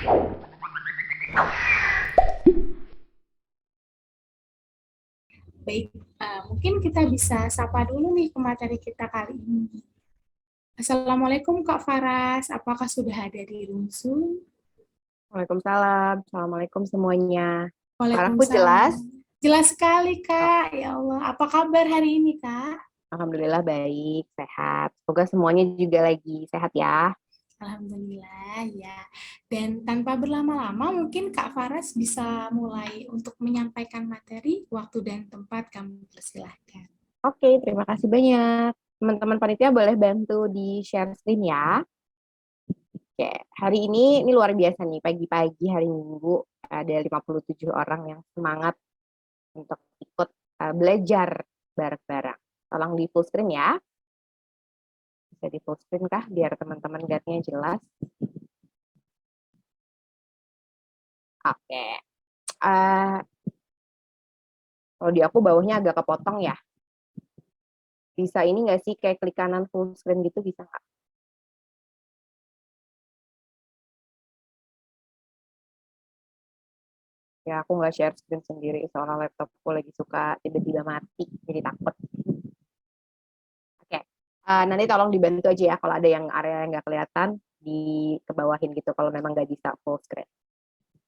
Baik, mungkin kita bisa sapa dulu nih ke materi kita kali ini. Assalamualaikum Kak Faras, apakah sudah ada di room Zoom? Waalaikumsalam. Assalamualaikum semuanya. Suaraku jelas? Waalaikumsalam. Jelas sekali Oh, Kak, ya Allah. Apa kabar hari ini Kak? Alhamdulillah baik, sehat. Semoga semuanya juga lagi sehat ya. Alhamdulillah ya. Dan tanpa berlama-lama mungkin Kak Faras bisa mulai untuk menyampaikan materi, waktu dan tempat kami persilahkan. Oke, terima kasih banyak. Teman-teman panitia boleh bantu di share screen ya. Oke, hari ini luar biasa nih, pagi-pagi hari Minggu ada 57 orang yang semangat untuk ikut belajar bareng-bareng. Tolong di full screen ya. Bisa di full screen kah biar teman-teman lihatnya jelas. Oke. Uh, Kalau di aku bawahnya agak kepotong ya. Bisa ini nggak sih kayak klik kanan full screen gitu bisa nggak? Ya aku nggak share screen sendiri soalnya laptopku lagi suka tiba-tiba mati jadi takut. Oke, nanti tolong dibantu aja ya kalau ada yang area yang nggak kelihatan di kebawahin gitu kalau memang nggak bisa full screen.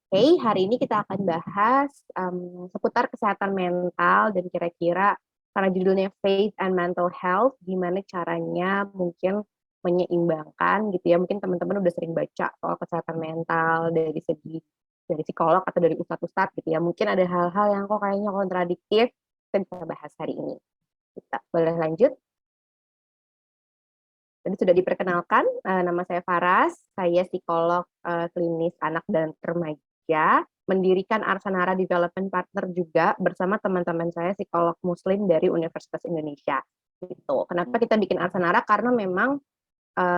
Oke, hari ini kita akan bahas seputar kesehatan mental dan kira-kira karena judulnya Faith and Mental Health, gimana caranya mungkin menyeimbangkan gitu ya. Mungkin teman-teman udah sering baca soal kesehatan mental dari segi dari psikolog atau dari ustadz-ustadz gitu ya. Mungkin ada hal-hal yang kok kayaknya kontradiktif, kita bisa bahas hari ini. Kita boleh lanjut. Tadi sudah diperkenalkan, nama saya Faras, saya psikolog klinis anak dan remaja, mendirikan Arsanara Development Partner juga bersama teman-teman saya psikolog muslim dari Universitas Indonesia. Gitu. Kenapa kita bikin Arsanara? Karena memang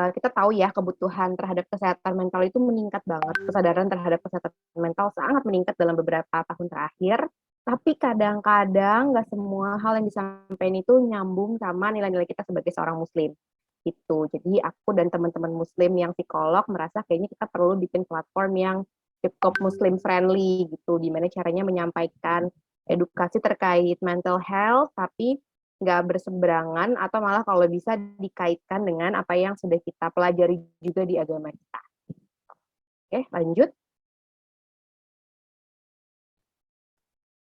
kita tahu ya kebutuhan terhadap kesehatan mental itu meningkat banget. Kesadaran terhadap kesehatan mental sangat meningkat dalam beberapa tahun terakhir. Tapi kadang-kadang nggak semua hal yang disampaikan itu nyambung sama nilai-nilai kita sebagai seorang muslim. Gitu. Jadi aku dan teman-teman muslim yang psikolog merasa kayaknya kita perlu bikin platform yang cukup muslim friendly gitu. Gimana caranya menyampaikan edukasi terkait mental health tapi nggak berseberangan atau malah kalau bisa dikaitkan dengan apa yang sudah kita pelajari juga di agama kita. Oke, lanjut.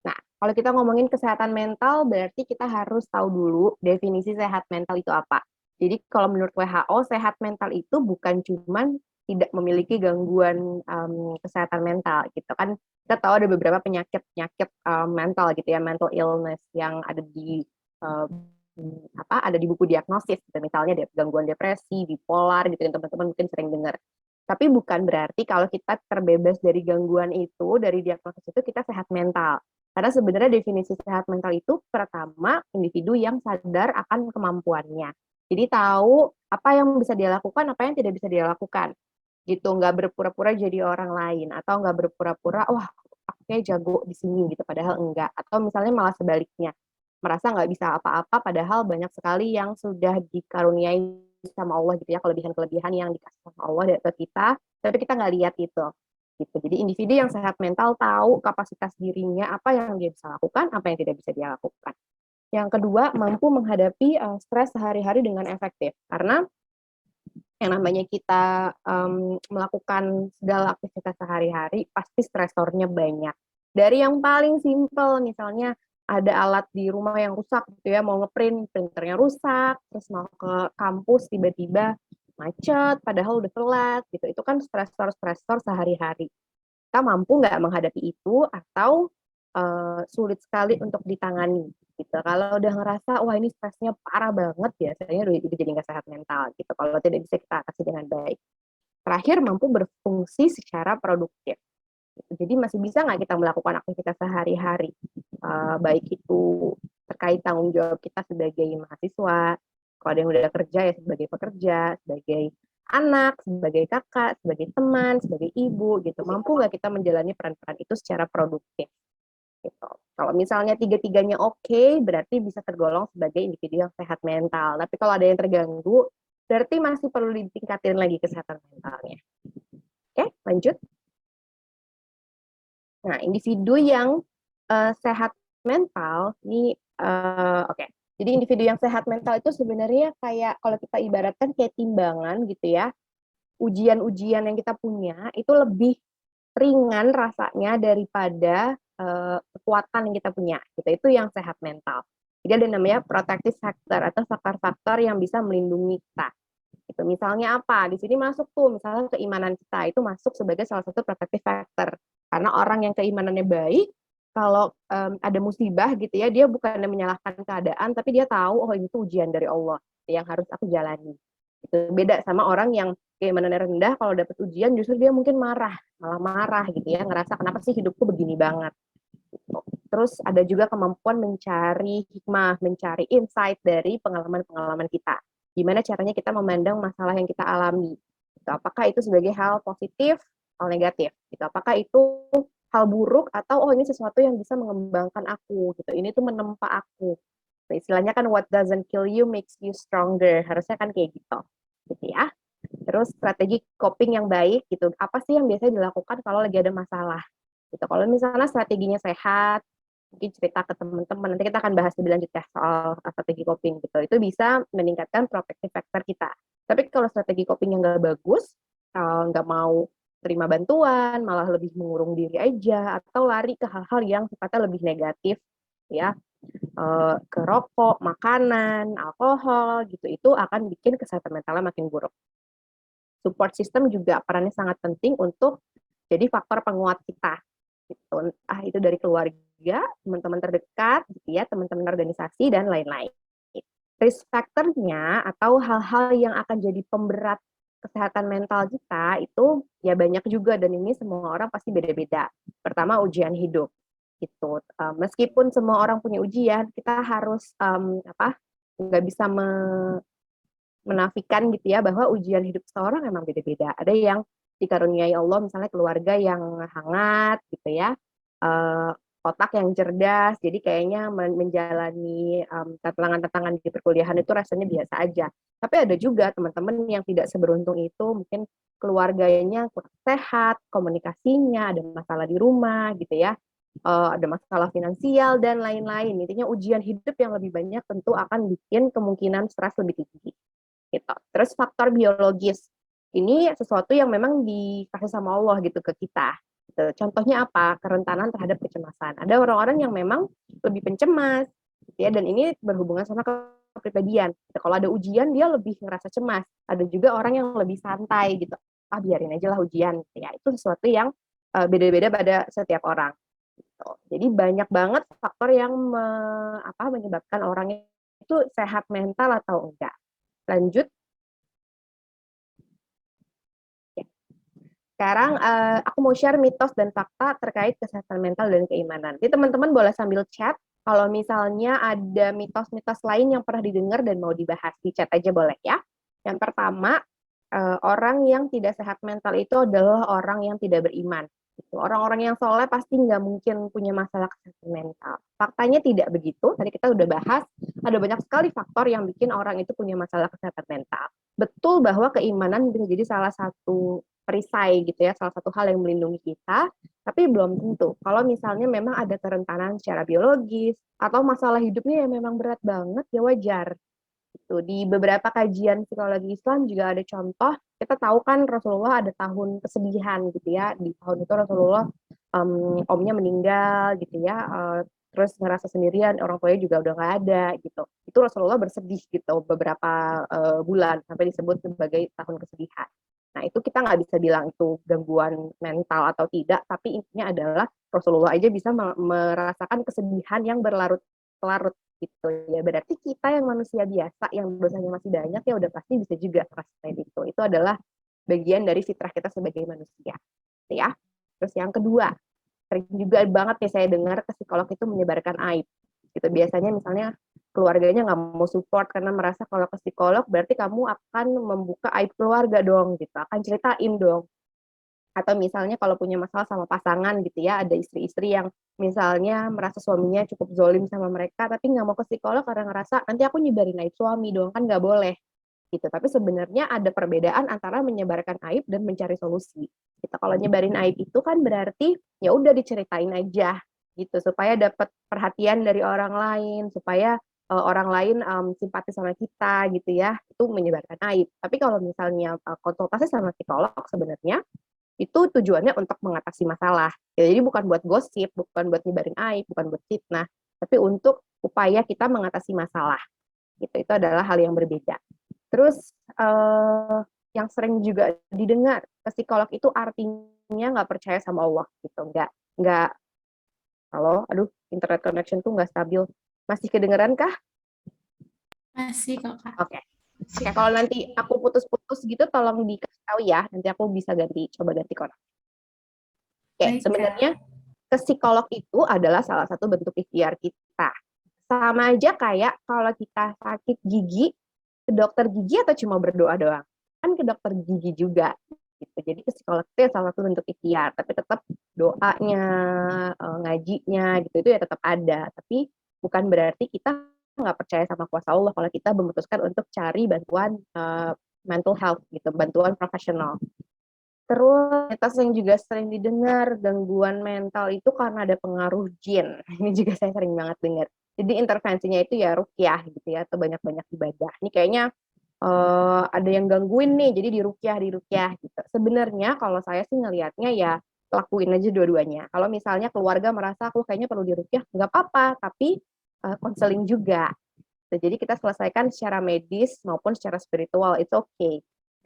Nah, kalau kita ngomongin kesehatan mental, berarti kita harus tahu dulu definisi sehat mental itu apa. Jadi kalau menurut WHO, sehat mental itu bukan cuman tidak memiliki gangguan kesehatan mental gitu kan. Kita tahu ada beberapa penyakit-penyakit mental gitu ya, mental illness yang ada di um, ada di buku diagnosis gitu. Misalnya gangguan depresi, bipolar gitu yang teman-teman mungkin sering dengar. Tapi bukan berarti kalau kita terbebas dari gangguan itu, dari diagnosis itu kita sehat mental. Karena sebenarnya definisi sehat mental itu pertama individu yang sadar akan kemampuannya. Jadi tahu apa yang bisa dia lakukan, apa yang tidak bisa dia lakukan. Gitu, nggak berpura-pura jadi orang lain atau nggak berpura-pura, wah, aku kayak jago di sini gitu, padahal enggak. Atau misalnya malah sebaliknya, merasa nggak bisa apa-apa, padahal banyak sekali yang sudah dikaruniai sama Allah gitu ya, kelebihan-kelebihan yang dikasih sama Allah ke kita, tapi kita nggak lihat itu. Gitu. Jadi individu yang sehat mental tahu kapasitas dirinya, apa yang dia bisa lakukan, apa yang tidak bisa dia lakukan. Yang kedua, mampu menghadapi stres sehari-hari dengan efektif. Karena yang namanya kita melakukan segala aktivitas sehari-hari, pasti stresornya banyak. Dari yang paling simple, misalnya ada alat di rumah yang rusak gitu ya, mau ngeprint, printernya rusak, terus mau ke kampus tiba-tiba macet, padahal udah telat gitu. Itu kan stresor-stresor sehari-hari. Kita mampu nggak menghadapi itu atau sulit sekali untuk ditangani gitu. Kalau udah ngerasa wah ini stresnya parah banget biasanya udah jadi nggak sehat mental gitu. Kalau tidak bisa kita atasi dengan baik. Terakhir mampu berfungsi secara produktif. Jadi masih bisa nggak kita melakukan aktivitas sehari-hari, baik itu terkait tanggung jawab kita sebagai mahasiswa, kalau ada yang udah kerja ya sebagai pekerja, sebagai anak, sebagai kakak, sebagai teman, sebagai ibu gitu. Mampu nggak kita menjalani peran-peran itu secara produktif? Gitu. Kalau misalnya tiga-tiganya oke, berarti bisa tergolong sebagai individu yang sehat mental. Tapi kalau ada yang terganggu, berarti masih perlu ditingkatin lagi kesehatan mentalnya. Oke, lanjut. Nah, individu yang sehat mental ini oke. Jadi individu yang sehat mental itu sebenarnya kayak kalau kita ibaratkan kayak timbangan gitu ya. Ujian-ujian yang kita punya itu lebih ringan rasanya daripada kekuatan yang kita punya. Gitu. Itu yang sehat mental. Jadi ada namanya protective factor atau faktor-faktor yang bisa melindungi kita. Gitu. Misalnya apa? Di sini masuk tuh misalnya keimanan kita itu masuk sebagai salah satu protective factor. Karena orang yang keimanannya baik, kalau ada musibah gitu ya, dia bukan menyalahkan keadaan, tapi dia tahu oh ini tuh ujian dari Allah yang harus aku jalani. Itu beda sama orang yang keimanannya rendah, kalau dapat ujian justru dia mungkin marah, malah marah gitu ya, ngerasa kenapa sih hidupku begini banget. Gitu. Terus ada juga kemampuan mencari hikmah, mencari insight dari pengalaman-pengalaman kita. Gimana caranya kita memandang masalah yang kita alami. Gitu. Apakah itu sebagai hal positif, hal negatif. Gitu. Apakah itu hal buruk atau oh ini sesuatu yang bisa mengembangkan aku. Gitu. Ini tuh menempa aku. Nah, istilahnya kan what doesn't kill you makes you stronger. Harusnya kan kayak gitu. Gitu ya. Terus strategi coping yang baik gitu. Apa sih yang biasanya dilakukan kalau lagi ada masalah? Gitu. Kalau misalnya strateginya sehat, mungkin cerita ke teman-teman. Nanti kita akan bahas lebih lanjut ya soal strategi coping gitu. Itu bisa meningkatkan protective factor kita. Tapi kalau strategi coping yang nggak bagus, nggak mau terima bantuan, malah lebih mengurung diri aja, atau lari ke hal-hal yang sifatnya lebih negatif, ya, ke rokok, makanan, alkohol, gitu, itu akan bikin kesehatan mentalnya makin buruk. Support system juga perannya sangat penting untuk jadi faktor penguat kita. Gitu. Itu dari keluarga, teman-teman terdekat, gitu ya, teman-teman organisasi, dan lain-lain. Risk factor-nya atau hal-hal yang akan jadi pemberat kesehatan mental kita itu ya banyak juga, dan ini semua orang pasti beda-beda. Pertama, ujian hidup. Gitu. Meskipun semua orang punya ujian, kita harus nggak bisa menafikan gitu ya bahwa ujian hidup seseorang memang beda-beda. Ada yang dikaruniai Allah misalnya keluarga yang hangat gitu ya, uh, otak yang cerdas, jadi kayaknya menjalani tantangan-tantangan di perkuliahan itu rasanya biasa aja. Tapi ada juga teman-teman yang tidak seberuntung itu, mungkin keluarganya kurang sehat, komunikasinya, ada masalah di rumah gitu ya, ada masalah finansial dan lain-lain. Intinya ujian hidup yang lebih banyak tentu akan bikin kemungkinan stres lebih tinggi. Gitu. Terus faktor biologis, ini sesuatu yang memang dikasih sama Allah gitu ke kita. Gitu. Contohnya apa? Kerentanan terhadap kecemasan. Ada orang-orang yang memang lebih pencemas, gitu ya, dan ini berhubungan sama kepribadian. Gitu. Kalau ada ujian dia lebih ngerasa cemas. Ada juga orang yang lebih santai gitu. Biarin aja lah ujian. Gitu ya. Itu sesuatu yang beda-beda pada setiap orang. Gitu. Jadi banyak banget faktor yang menyebabkan orang itu sehat mental atau enggak. Lanjut. Sekarang aku mau share mitos dan fakta terkait kesehatan mental dan keimanan. Jadi teman-teman boleh sambil chat kalau misalnya ada mitos-mitos lain yang pernah didengar dan mau dibahas, di chat aja boleh ya. Yang pertama, orang yang tidak sehat mental itu adalah orang yang tidak beriman. Orang-orang yang soleh pasti nggak mungkin punya masalah kesehatan mental. Faktanya tidak begitu. Tadi kita udah bahas, ada banyak sekali faktor yang bikin orang itu punya masalah kesehatan mental. Betul bahwa keimanan bisa jadi salah satu perisai gitu ya, salah satu hal yang melindungi kita, tapi belum tentu. Kalau misalnya memang ada kerentanan secara biologis atau masalah hidupnya yang memang berat banget, ya wajar. Itu di beberapa kajian psikologi Islam juga ada contoh. Kita tahu kan Rasulullah ada tahun kesedihan gitu ya. Di tahun itu Rasulullah omnya meninggal gitu ya. Terus ngerasa sendirian, orang tuanya juga udah nggak ada gitu. Itu Rasulullah bersedih gitu beberapa bulan sampai disebut sebagai tahun kesedihan. Nah, itu kita nggak bisa bilang itu gangguan mental atau tidak, tapi intinya adalah Rasulullah aja bisa merasakan kesedihan yang berlarut-larut gitu ya. Berarti kita yang manusia biasa yang dosanya masih banyak ya udah pasti bisa juga ngerasain itu adalah bagian dari fitrah kita sebagai manusia ya. Terus yang kedua, sering juga banget nih saya dengar ke psikolog itu menyebarkan aib gitu. Biasanya misalnya keluarganya nggak mau support karena merasa kalau ke psikolog berarti kamu akan membuka aib keluarga dong gitu, akan ceritain dong. Atau misalnya kalau punya masalah sama pasangan gitu ya, ada istri-istri yang misalnya merasa suaminya cukup zolim sama mereka, tapi nggak mau ke psikolog karena ngerasa nanti aku nyebarin aib suami dong, kan nggak boleh. gitu. Tapi sebenarnya ada perbedaan antara menyebarkan aib dan mencari solusi. Gitu. Kalau nyebarin aib itu kan berarti ya udah diceritain aja gitu supaya dapat perhatian dari orang lain, supaya orang lain simpati sama kita gitu ya. Itu menyebarkan aib. Tapi kalau misalnya konsultasi sama psikolog sebenarnya itu tujuannya untuk mengatasi masalah. Ya, jadi bukan buat gosip, bukan buat nyebarin aib, bukan buat fitnah, tapi untuk upaya kita mengatasi masalah. Gitu. Itu adalah hal yang berbeda. Terus yang sering juga didengar ke psikolog itu artinya nggak percaya sama Allah gitu, nggak kalau aduh internet connection tuh nggak stabil. Masih kedengeran kah? Masih kok, Kak. Oke. Oke, kalau nanti aku putus-putus gitu tolong dikasih tahu ya, nanti aku bisa coba ganti koneksi. Oke, Baik, Kak. sebenarnya ke psikolog itu adalah salah satu bentuk ikhtiar kita. Sama aja kayak kalau kita sakit gigi, ke dokter gigi atau cuma berdoa doang? Kan ke dokter gigi juga. Gitu. Jadi ke psikolog itu ya salah satu bentuk ikhtiar, tapi tetap doanya, ngajinya gitu itu ya tetap ada. Tapi bukan berarti kita nggak percaya sama kuasa Allah kalau kita memutuskan untuk cari bantuan mental health gitu, bantuan profesional. Terus mitos yang juga sering didengar, gangguan mental itu karena ada pengaruh jin. Ini juga saya sering banget dengar. Jadi intervensinya itu ya rukyah gitu ya, atau banyak-banyak ibadah. Ini kayaknya ada yang gangguin nih, jadi dirukyah gitu. Sebenarnya kalau saya sih ngelihatnya ya lakuin aja dua-duanya. Kalau misalnya keluarga merasa aku kayaknya perlu dirukyah, nggak apa-apa, tapi konseling juga. Jadi kita selesaikan secara medis maupun secara spiritual, itu oke.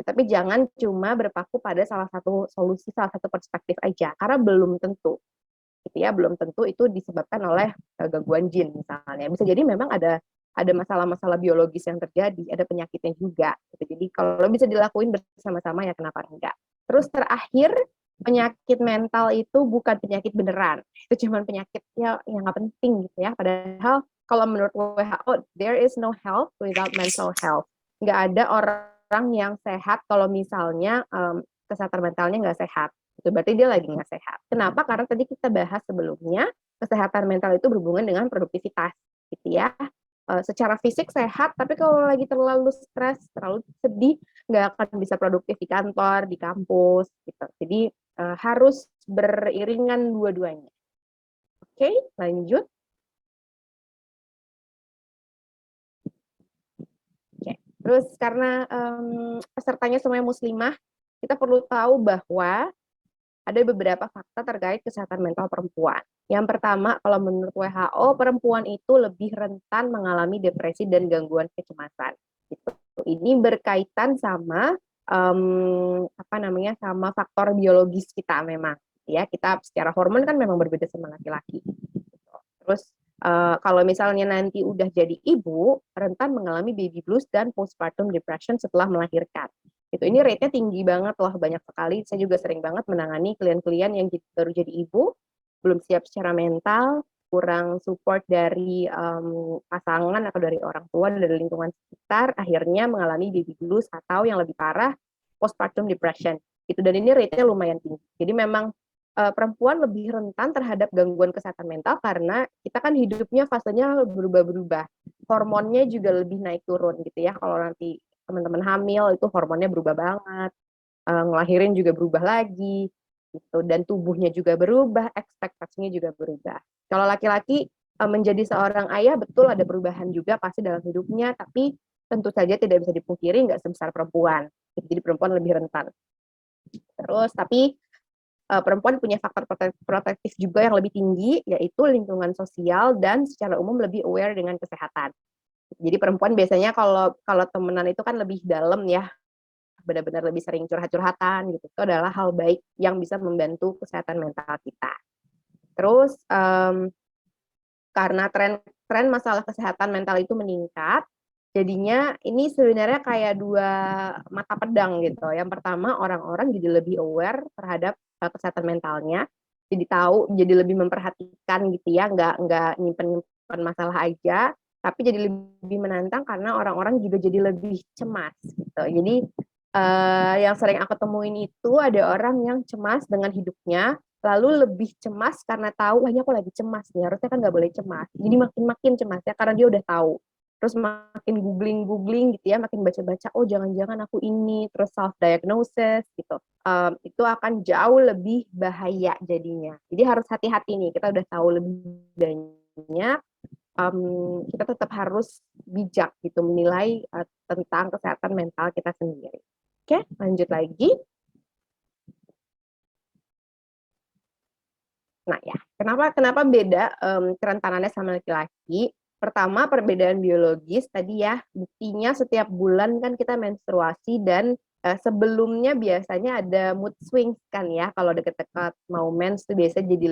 Tapi jangan cuma berpaku pada salah satu solusi, salah satu perspektif aja, karena belum tentu, gitu ya, belum tentu itu disebabkan oleh gangguan jin misalnya. Bisa jadi memang ada masalah-masalah biologis yang terjadi, ada penyakitnya juga. Gitu. Jadi kalau bisa dilakuin bersama-sama ya kenapa enggak. Terus terakhir, penyakit mental itu bukan penyakit beneran, itu cuma penyakit yang nggak penting gitu ya. Padahal kalau menurut WHO, there is no health without mental health. Nggak ada orang yang sehat kalau misalnya kesehatan mentalnya nggak sehat. Itu berarti dia lagi nggak sehat. Kenapa? Karena tadi kita bahas sebelumnya, kesehatan mental itu berhubungan dengan produktivitas, gitu ya. Secara fisik sehat, tapi kalau lagi terlalu stres, terlalu sedih, nggak akan bisa produktif di kantor, di kampus, gitu. Jadi harus beriringan dua-duanya. Oke, lanjut. Oke. Terus karena pesertanya semuanya muslimah, kita perlu tahu bahwa ada beberapa fakta terkait kesehatan mental perempuan. Yang pertama, kalau menurut WHO, perempuan itu lebih rentan mengalami depresi dan gangguan kecemasan. Gitu. Ini berkaitan sama sama faktor biologis kita memang. Ya, kita secara hormon kan memang berbeda sama laki-laki. Terus kalau misalnya nanti udah jadi ibu, rentan mengalami baby blues dan postpartum depression setelah melahirkan. Ini rate-nya tinggi banget loh, banyak sekali. Saya juga sering banget menangani klien-klien yang baru jadi ibu, belum siap secara mental, kurang support dari pasangan atau dari orang tua, dari lingkungan sekitar, akhirnya mengalami baby blues atau yang lebih parah, postpartum depression. Dan ini rate-nya lumayan tinggi. Jadi memang perempuan lebih rentan terhadap gangguan kesehatan mental karena kita kan hidupnya fasenya berubah-berubah. Hormonnya juga lebih naik turun gitu ya. Kalau nanti teman-teman hamil itu hormonnya berubah banget. Ngelahirin juga berubah lagi gitu, dan tubuhnya juga berubah, ekspektasinya juga berubah. Kalau laki-laki menjadi seorang ayah betul ada perubahan juga pasti dalam hidupnya, tapi tentu saja tidak bisa dipungkiri nggak sebesar perempuan. Jadi perempuan lebih rentan. Terus tapi perempuan punya faktor protektif juga yang lebih tinggi, yaitu lingkungan sosial dan secara umum lebih aware dengan kesehatan. Jadi perempuan biasanya kalau temenan itu kan lebih dalam ya, benar-benar lebih sering curhat-curhatan gitu. Itu adalah hal baik yang bisa membantu kesehatan mental kita. Terus karena tren masalah kesehatan mental itu meningkat, jadinya ini sebenarnya kayak dua mata pedang gitu. Yang pertama, orang-orang jadi lebih aware terhadap kesehatan mentalnya, jadi tahu, jadi lebih memperhatikan gitu ya, nggak nyimpen masalah aja, tapi jadi lebih menantang karena orang-orang juga jadi lebih cemas gitu. Jadi yang sering aku temuin itu ada orang yang cemas dengan hidupnya, lalu lebih cemas karena tahu, wah ini aku lagi cemas nih, harusnya kan nggak boleh cemas. Jadi makin-makin cemas ya karena dia udah tahu. terus makin googling gitu ya, makin baca-baca, oh jangan-jangan aku ini, terus self diagnosis gitu. Itu akan jauh lebih bahaya jadinya. Jadi harus hati-hati nih, kita udah tahu lebih banyak, kita tetap harus bijak gitu menilai tentang kesehatan mental kita sendiri. Oke, lanjut lagi. Nah ya, kenapa beda kerentanannya sama laki-laki? Pertama, perbedaan biologis tadi ya, buktinya setiap bulan kan kita menstruasi dan sebelumnya biasanya ada mood swings kan ya, kalau deket-deket mau mens tuh biasanya jadi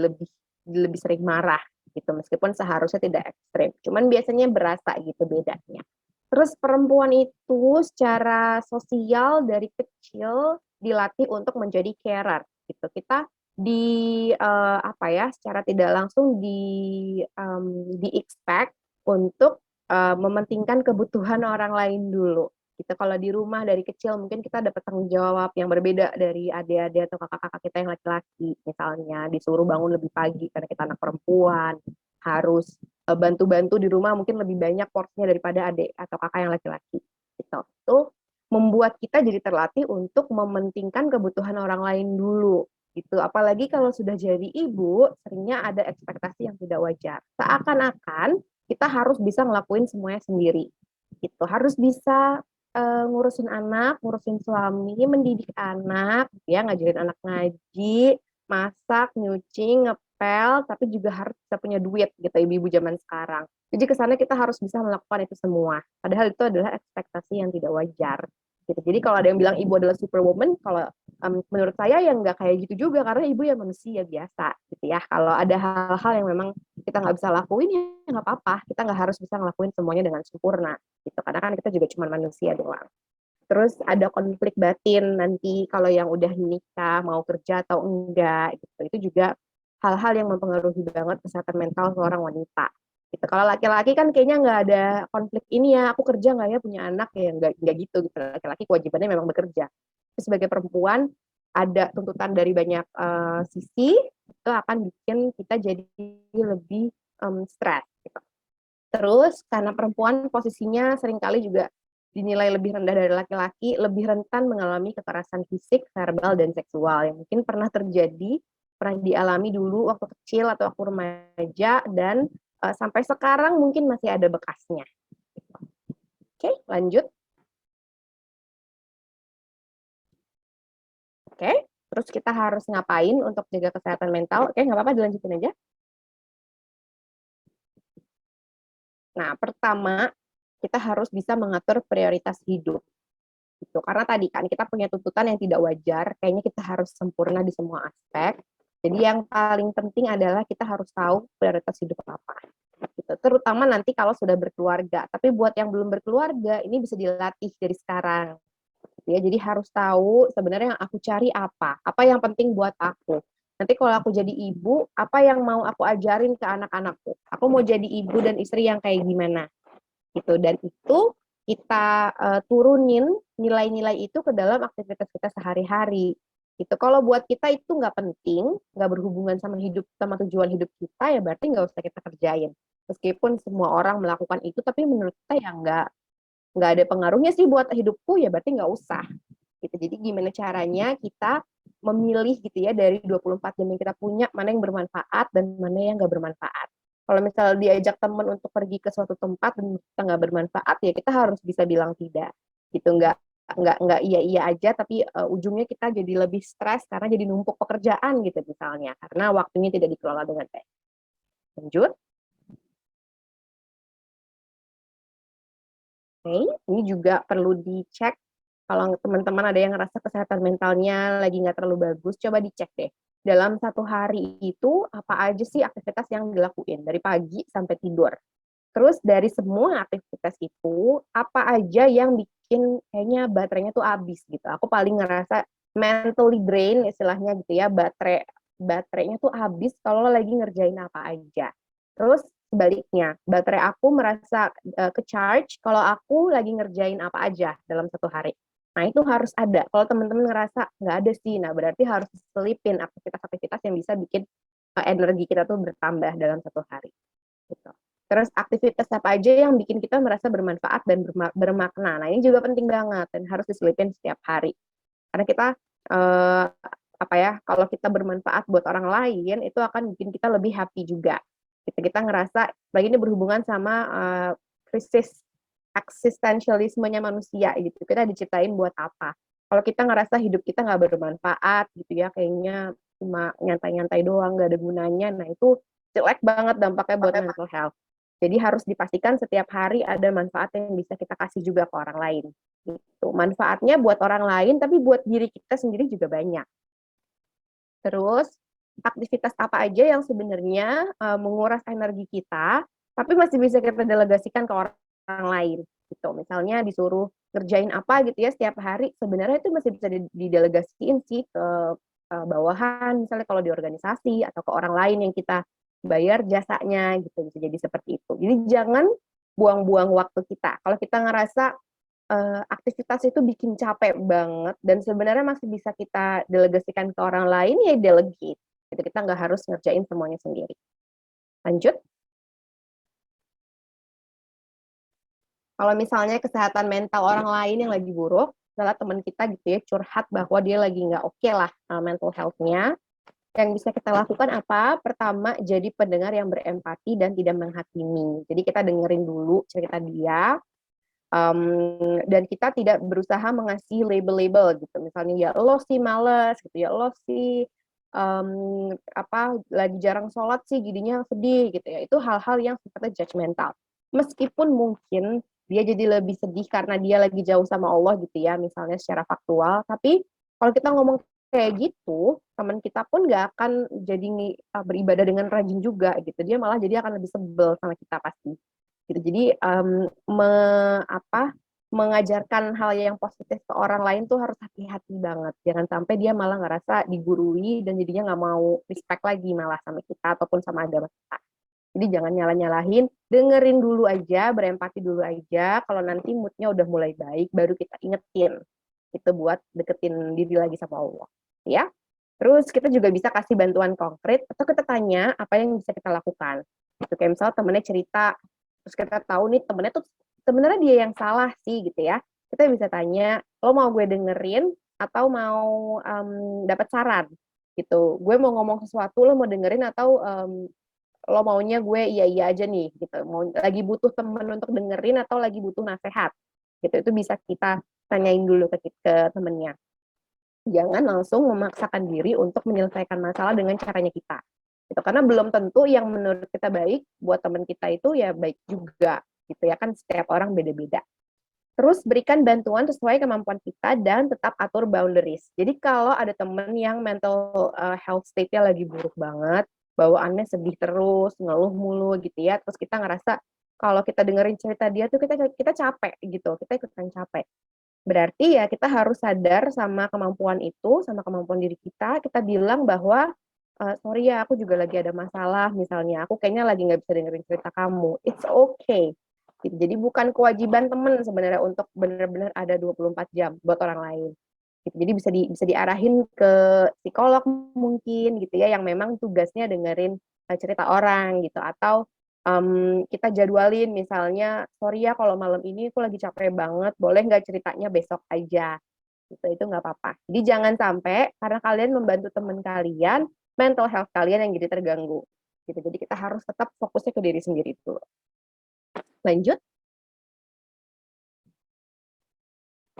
lebih sering marah gitu, meskipun seharusnya tidak ekstrim. Cuman biasanya berasa gitu bedanya. Terus perempuan itu secara sosial dari kecil dilatih untuk menjadi carer gitu. Kita apa ya, secara tidak langsung di expect untuk mementingkan kebutuhan orang lain dulu. Kita kalau di rumah dari kecil mungkin kita dapat tanggung jawab yang berbeda dari adik-adik atau kakak-kakak kita yang laki-laki. Misalnya disuruh bangun lebih pagi karena kita anak perempuan, harus bantu-bantu di rumah mungkin lebih banyak porsinya daripada adik atau kakak yang laki-laki. Gitu. Itu membuat kita jadi terlatih untuk mementingkan kebutuhan orang lain dulu gitu. Apalagi kalau sudah jadi ibu, seringnya ada ekspektasi yang tidak wajar. Seakan-akan kita harus bisa ngelakuin semuanya sendiri. Gitu. Harus bisa ngurusin anak, ngurusin suami, mendidik anak, ya ngajarin anak ngaji, masak, nyuci, ngepel, tapi juga harus bisa punya duit gitu ibu-ibu zaman sekarang. Jadi kesannya kita harus bisa melakukan itu semua. Padahal itu adalah ekspektasi yang tidak wajar. Gitu. Jadi kalau ada yang bilang ibu adalah superwoman, kalau menurut saya yang nggak kayak gitu juga karena ibu ya manusia biasa gitu ya. Kalau ada hal-hal yang memang kita nggak bisa lakuin ya nggak apa-apa, kita nggak harus bisa ngelakuin semuanya dengan sempurna gitu karena kan kita juga cuma manusia doang. Terus ada konflik batin nanti kalau yang udah nikah mau kerja atau enggak gitu, itu juga hal-hal yang mempengaruhi banget kesehatan mental seorang wanita gitu. Kalau laki-laki kan kayaknya nggak ada konflik ini ya, aku kerja nggak ya punya anak ya nggak gitu gitu. Laki-laki kewajibannya memang bekerja. Terus sebagai perempuan ada tuntutan dari banyak sisi, itu akan bikin kita jadi lebih stres. Gitu. Terus karena perempuan posisinya seringkali juga dinilai lebih rendah dari laki-laki, lebih rentan mengalami kekerasan fisik, verbal, dan seksual yang mungkin pernah terjadi, pernah dialami dulu waktu kecil atau waktu remaja, dan sampai sekarang mungkin masih ada bekasnya. Oke, lanjut. Oke, terus kita harus ngapain untuk jaga kesehatan mental? Oke, nggak apa-apa, dilanjutin aja. Nah, pertama, kita harus bisa mengatur prioritas hidup. Gitu. Karena tadi kan kita punya tuntutan yang tidak wajar, kayaknya kita harus sempurna di semua aspek. Jadi yang paling penting adalah kita harus tahu prioritas hidup apa. Gitu. Terutama nanti kalau sudah berkeluarga. Tapi buat yang belum berkeluarga, ini bisa dilatih dari sekarang. Gitu ya. Jadi harus tahu sebenarnya yang aku cari apa yang penting buat aku. Nanti kalau aku jadi ibu, apa yang mau aku ajarin ke anak-anakku? Aku mau jadi ibu dan istri yang kayak gimana? Gitu. Dan itu kita turunin nilai-nilai itu ke dalam aktivitas kita sehari-hari. Gitu. Kalau buat kita itu nggak penting, nggak berhubungan sama hidup, sama tujuan hidup kita, ya berarti nggak usah kita kerjain. Meskipun semua orang melakukan itu, tapi menurut kita ya nggak ada pengaruhnya sih buat hidupku, ya berarti nggak usah. Gitu. Jadi gimana caranya kita memilih gitu ya dari 24 jam yang kita punya, mana yang bermanfaat dan mana yang nggak bermanfaat. Kalau misalnya diajak teman untuk pergi ke suatu tempat dan kita nggak bermanfaat, ya kita harus bisa bilang tidak. Gitu, nggak iya aja, tapi ujungnya kita jadi lebih stres karena jadi numpuk pekerjaan gitu misalnya, karena waktunya tidak dikelola dengan baik. Lanjut. Oke, ini juga perlu dicek. Kalau teman-teman ada yang ngerasa kesehatan mentalnya lagi nggak terlalu bagus, coba dicek deh. Dalam satu hari itu, apa aja sih aktivitas yang dilakuin? Dari pagi sampai tidur. Terus dari semua aktivitas itu, apa aja yang bikin kayaknya baterainya tuh habis gitu. Aku paling ngerasa mentally drain istilahnya gitu ya, baterainya tuh habis kalau lagi ngerjain apa aja. Terus sebaliknya, baterai aku merasa ke-charge kalau aku lagi ngerjain apa aja dalam satu hari. Nah, itu harus ada. Kalau teman-teman ngerasa nggak ada sih, nah berarti harus selipin aktivitas-aktivitas yang bisa bikin energi kita tuh bertambah dalam satu hari. Gitu. Terus aktivitas apa aja yang bikin kita merasa bermanfaat dan bermakna. Nah, ini juga penting banget dan harus diselipin setiap hari. Karena kita eh, apa ya, kalau kita bermanfaat buat orang lain itu akan bikin kita lebih happy juga. Kita ngerasa, lagi ini berhubungan sama krisis eksistensialismenya manusia gitu. Kita diciptain buat apa? Kalau kita ngerasa hidup kita nggak bermanfaat gitu ya, kayaknya cuma nyantai-nyantai doang, nggak ada gunanya. Nah itu jelek banget dampaknya buat mental health. Jadi harus dipastikan setiap hari ada manfaat yang bisa kita kasih juga ke orang lain. Gitu. Manfaatnya buat orang lain, tapi buat diri kita sendiri juga banyak. Terus aktivitas apa aja yang sebenarnya menguras energi kita, tapi masih bisa kita delegasikan ke orang lain. Gitu. Misalnya disuruh kerjain apa gitu ya setiap hari, sebenarnya itu masih bisa didelegasiin sih ke bawahan, misalnya kalau di organisasi atau ke orang lain yang kita bayar jasanya gitu, bisa jadi seperti itu. Jadi jangan buang-buang waktu kita. Kalau kita ngerasa aktivitas itu bikin capek banget dan sebenarnya masih bisa kita delegasikan ke orang lain, ya delegate. Gitu, kita nggak harus ngerjain semuanya sendiri. Lanjut. Kalau misalnya kesehatan mental orang lain yang lagi buruk, adalah teman kita gitu ya, curhat bahwa dia lagi nggak oke lah mental health-nya, yang bisa kita lakukan apa? Pertama, jadi pendengar yang berempati dan tidak menghakimi. Jadi kita dengerin dulu cerita dia, dan kita tidak berusaha mengasih label-label gitu. Misalnya ya lo sih males gitu ya, lo sih apa lagi jarang sholat sih jadinya sedih gitu ya. Itu hal-hal yang sifatnya judgmental. Meskipun mungkin dia jadi lebih sedih karena dia lagi jauh sama Allah gitu ya, misalnya secara faktual, tapi kalau kita ngomong kayak gitu, teman kita pun nggak akan jadi beribadah dengan rajin juga gitu. Dia malah jadi akan lebih sebel sama kita pasti. Gitu. Jadi mengajarkan hal yang positif ke orang lain tuh harus hati-hati banget. Jangan sampai dia malah ngerasa digurui dan jadinya nggak mau respect lagi malah sama kita ataupun sama agama kita. Jadi jangan nyalah-nyalahin, dengerin dulu aja, berempati dulu aja. Kalau nanti moodnya udah mulai baik, baru kita ingetin. Itu buat deketin diri lagi sama Allah. Ya. Terus kita juga bisa kasih bantuan konkret atau kita tanya apa yang bisa kita lakukan. Itu kayak misalnya temennya cerita, terus kita tahu nih temennya tuh sebenarnya dia yang salah sih gitu ya. Kita bisa tanya, lo mau gue dengerin atau mau dapat saran gitu. Gue mau ngomong sesuatu, lo mau dengerin atau lo maunya gue iya aja nih gitu. Mau lagi butuh temen untuk dengerin atau lagi butuh nasehat gitu. Itu bisa kita tanyain dulu ke temennya. Jangan langsung memaksakan diri untuk menyelesaikan masalah dengan caranya kita. Gitu. Karena belum tentu yang menurut kita baik buat teman kita itu ya baik juga. Gitu ya kan setiap orang beda-beda. Terus berikan bantuan sesuai kemampuan kita dan tetap atur boundaries. Jadi kalau ada temen yang mental health state-nya lagi buruk banget, bawaannya sedih terus, ngeluh mulu gitu ya, terus kita ngerasa kalau kita dengerin cerita dia tuh kita capek gitu, kita ikutan capek. Berarti ya kita harus sadar sama kemampuan itu, sama kemampuan diri kita bilang bahwa sorry ya aku juga lagi ada masalah, misalnya aku kayaknya lagi nggak bisa dengerin cerita kamu. It's okay. Gitu. Jadi bukan kewajiban temen sebenarnya untuk benar-benar ada 24 jam buat orang lain. Gitu. Jadi bisa diarahin ke psikolog mungkin gitu ya yang memang tugasnya dengerin cerita orang gitu atau kita jadwalin misalnya sorry ya kalau malam ini aku lagi capek banget boleh nggak ceritanya besok aja gitu itu nggak apa-apa. Jadi jangan sampai karena kalian membantu teman kalian mental health kalian yang jadi terganggu gitu. Jadi kita harus tetap fokusnya ke diri sendiri dulu. Lanjut.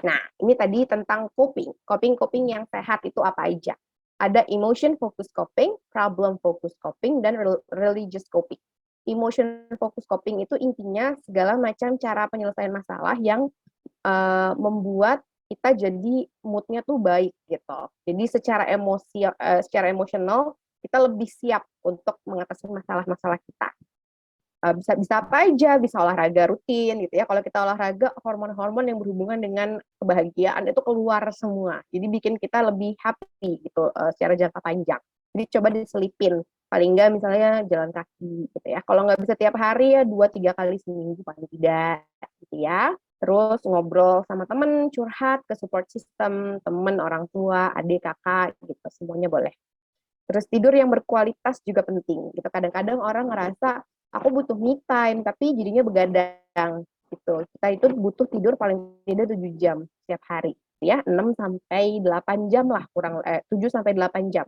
Nah, ini tadi tentang coping. Coping yang sehat itu apa aja? Ada emotion focused coping, problem focused coping, dan religious coping. Emotion focused coping itu intinya segala macam cara penyelesaian masalah yang membuat kita jadi moodnya tuh baik gitu. Jadi secara emosional kita lebih siap untuk mengatasi masalah-masalah kita. Bisa apa aja, bisa olahraga rutin gitu ya. Kalau kita olahraga, hormon-hormon yang berhubungan dengan kebahagiaan itu keluar semua. Jadi bikin kita lebih happy gitu secara jangka panjang. Jadi coba diselipin. Paling enggak misalnya jalan kaki gitu ya. Kalau nggak bisa tiap hari ya 2-3 kali seminggu paling tidak gitu ya. Terus ngobrol sama temen, curhat ke support system, temen, orang tua, adik, kakak gitu. Semuanya boleh. Terus tidur yang berkualitas juga penting gitu. Kadang-kadang orang ngerasa aku butuh me time, tapi jadinya begadang gitu. Kita itu butuh tidur paling tidak 7 jam setiap hari, ya 6 sampai 8 jam lah, 7 sampai 8 jam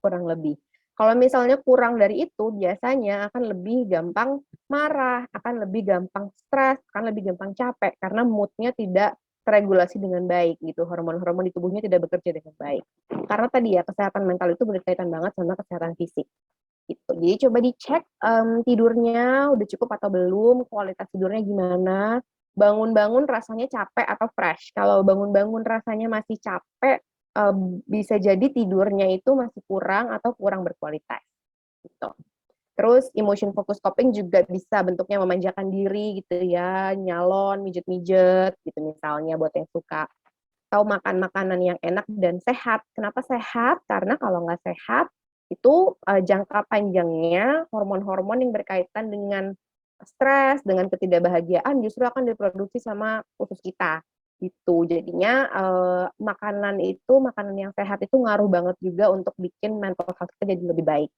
kurang lebih. Kalau misalnya kurang dari itu, biasanya akan lebih gampang marah, akan lebih gampang stres, akan lebih gampang capek karena moodnya tidak terregulasi dengan baik gitu, hormon-hormon di tubuhnya tidak bekerja dengan baik. Karena tadi ya, kesehatan mental itu berkaitan banget sama kesehatan fisik. Gitu. Jadi coba dicek tidurnya udah cukup atau belum, kualitas tidurnya gimana, bangun-bangun rasanya capek atau fresh. Kalau bangun-bangun rasanya masih capek, bisa jadi tidurnya itu masih kurang atau kurang berkualitas. Gitu. Terus emotion focus coping juga bisa bentuknya memanjakan diri gitu ya, nyalon, mijet-mijet gitu misalnya buat yang suka. Atau makan makanan yang enak dan sehat. Kenapa sehat? Karena kalau nggak sehat, itu jangka panjangnya hormon-hormon yang berkaitan dengan stres, dengan ketidakbahagiaan justru akan diproduksi sama usus kita. Itu jadinya makanan yang sehat itu ngaruh banget juga untuk bikin mental health kita jadi lebih baik.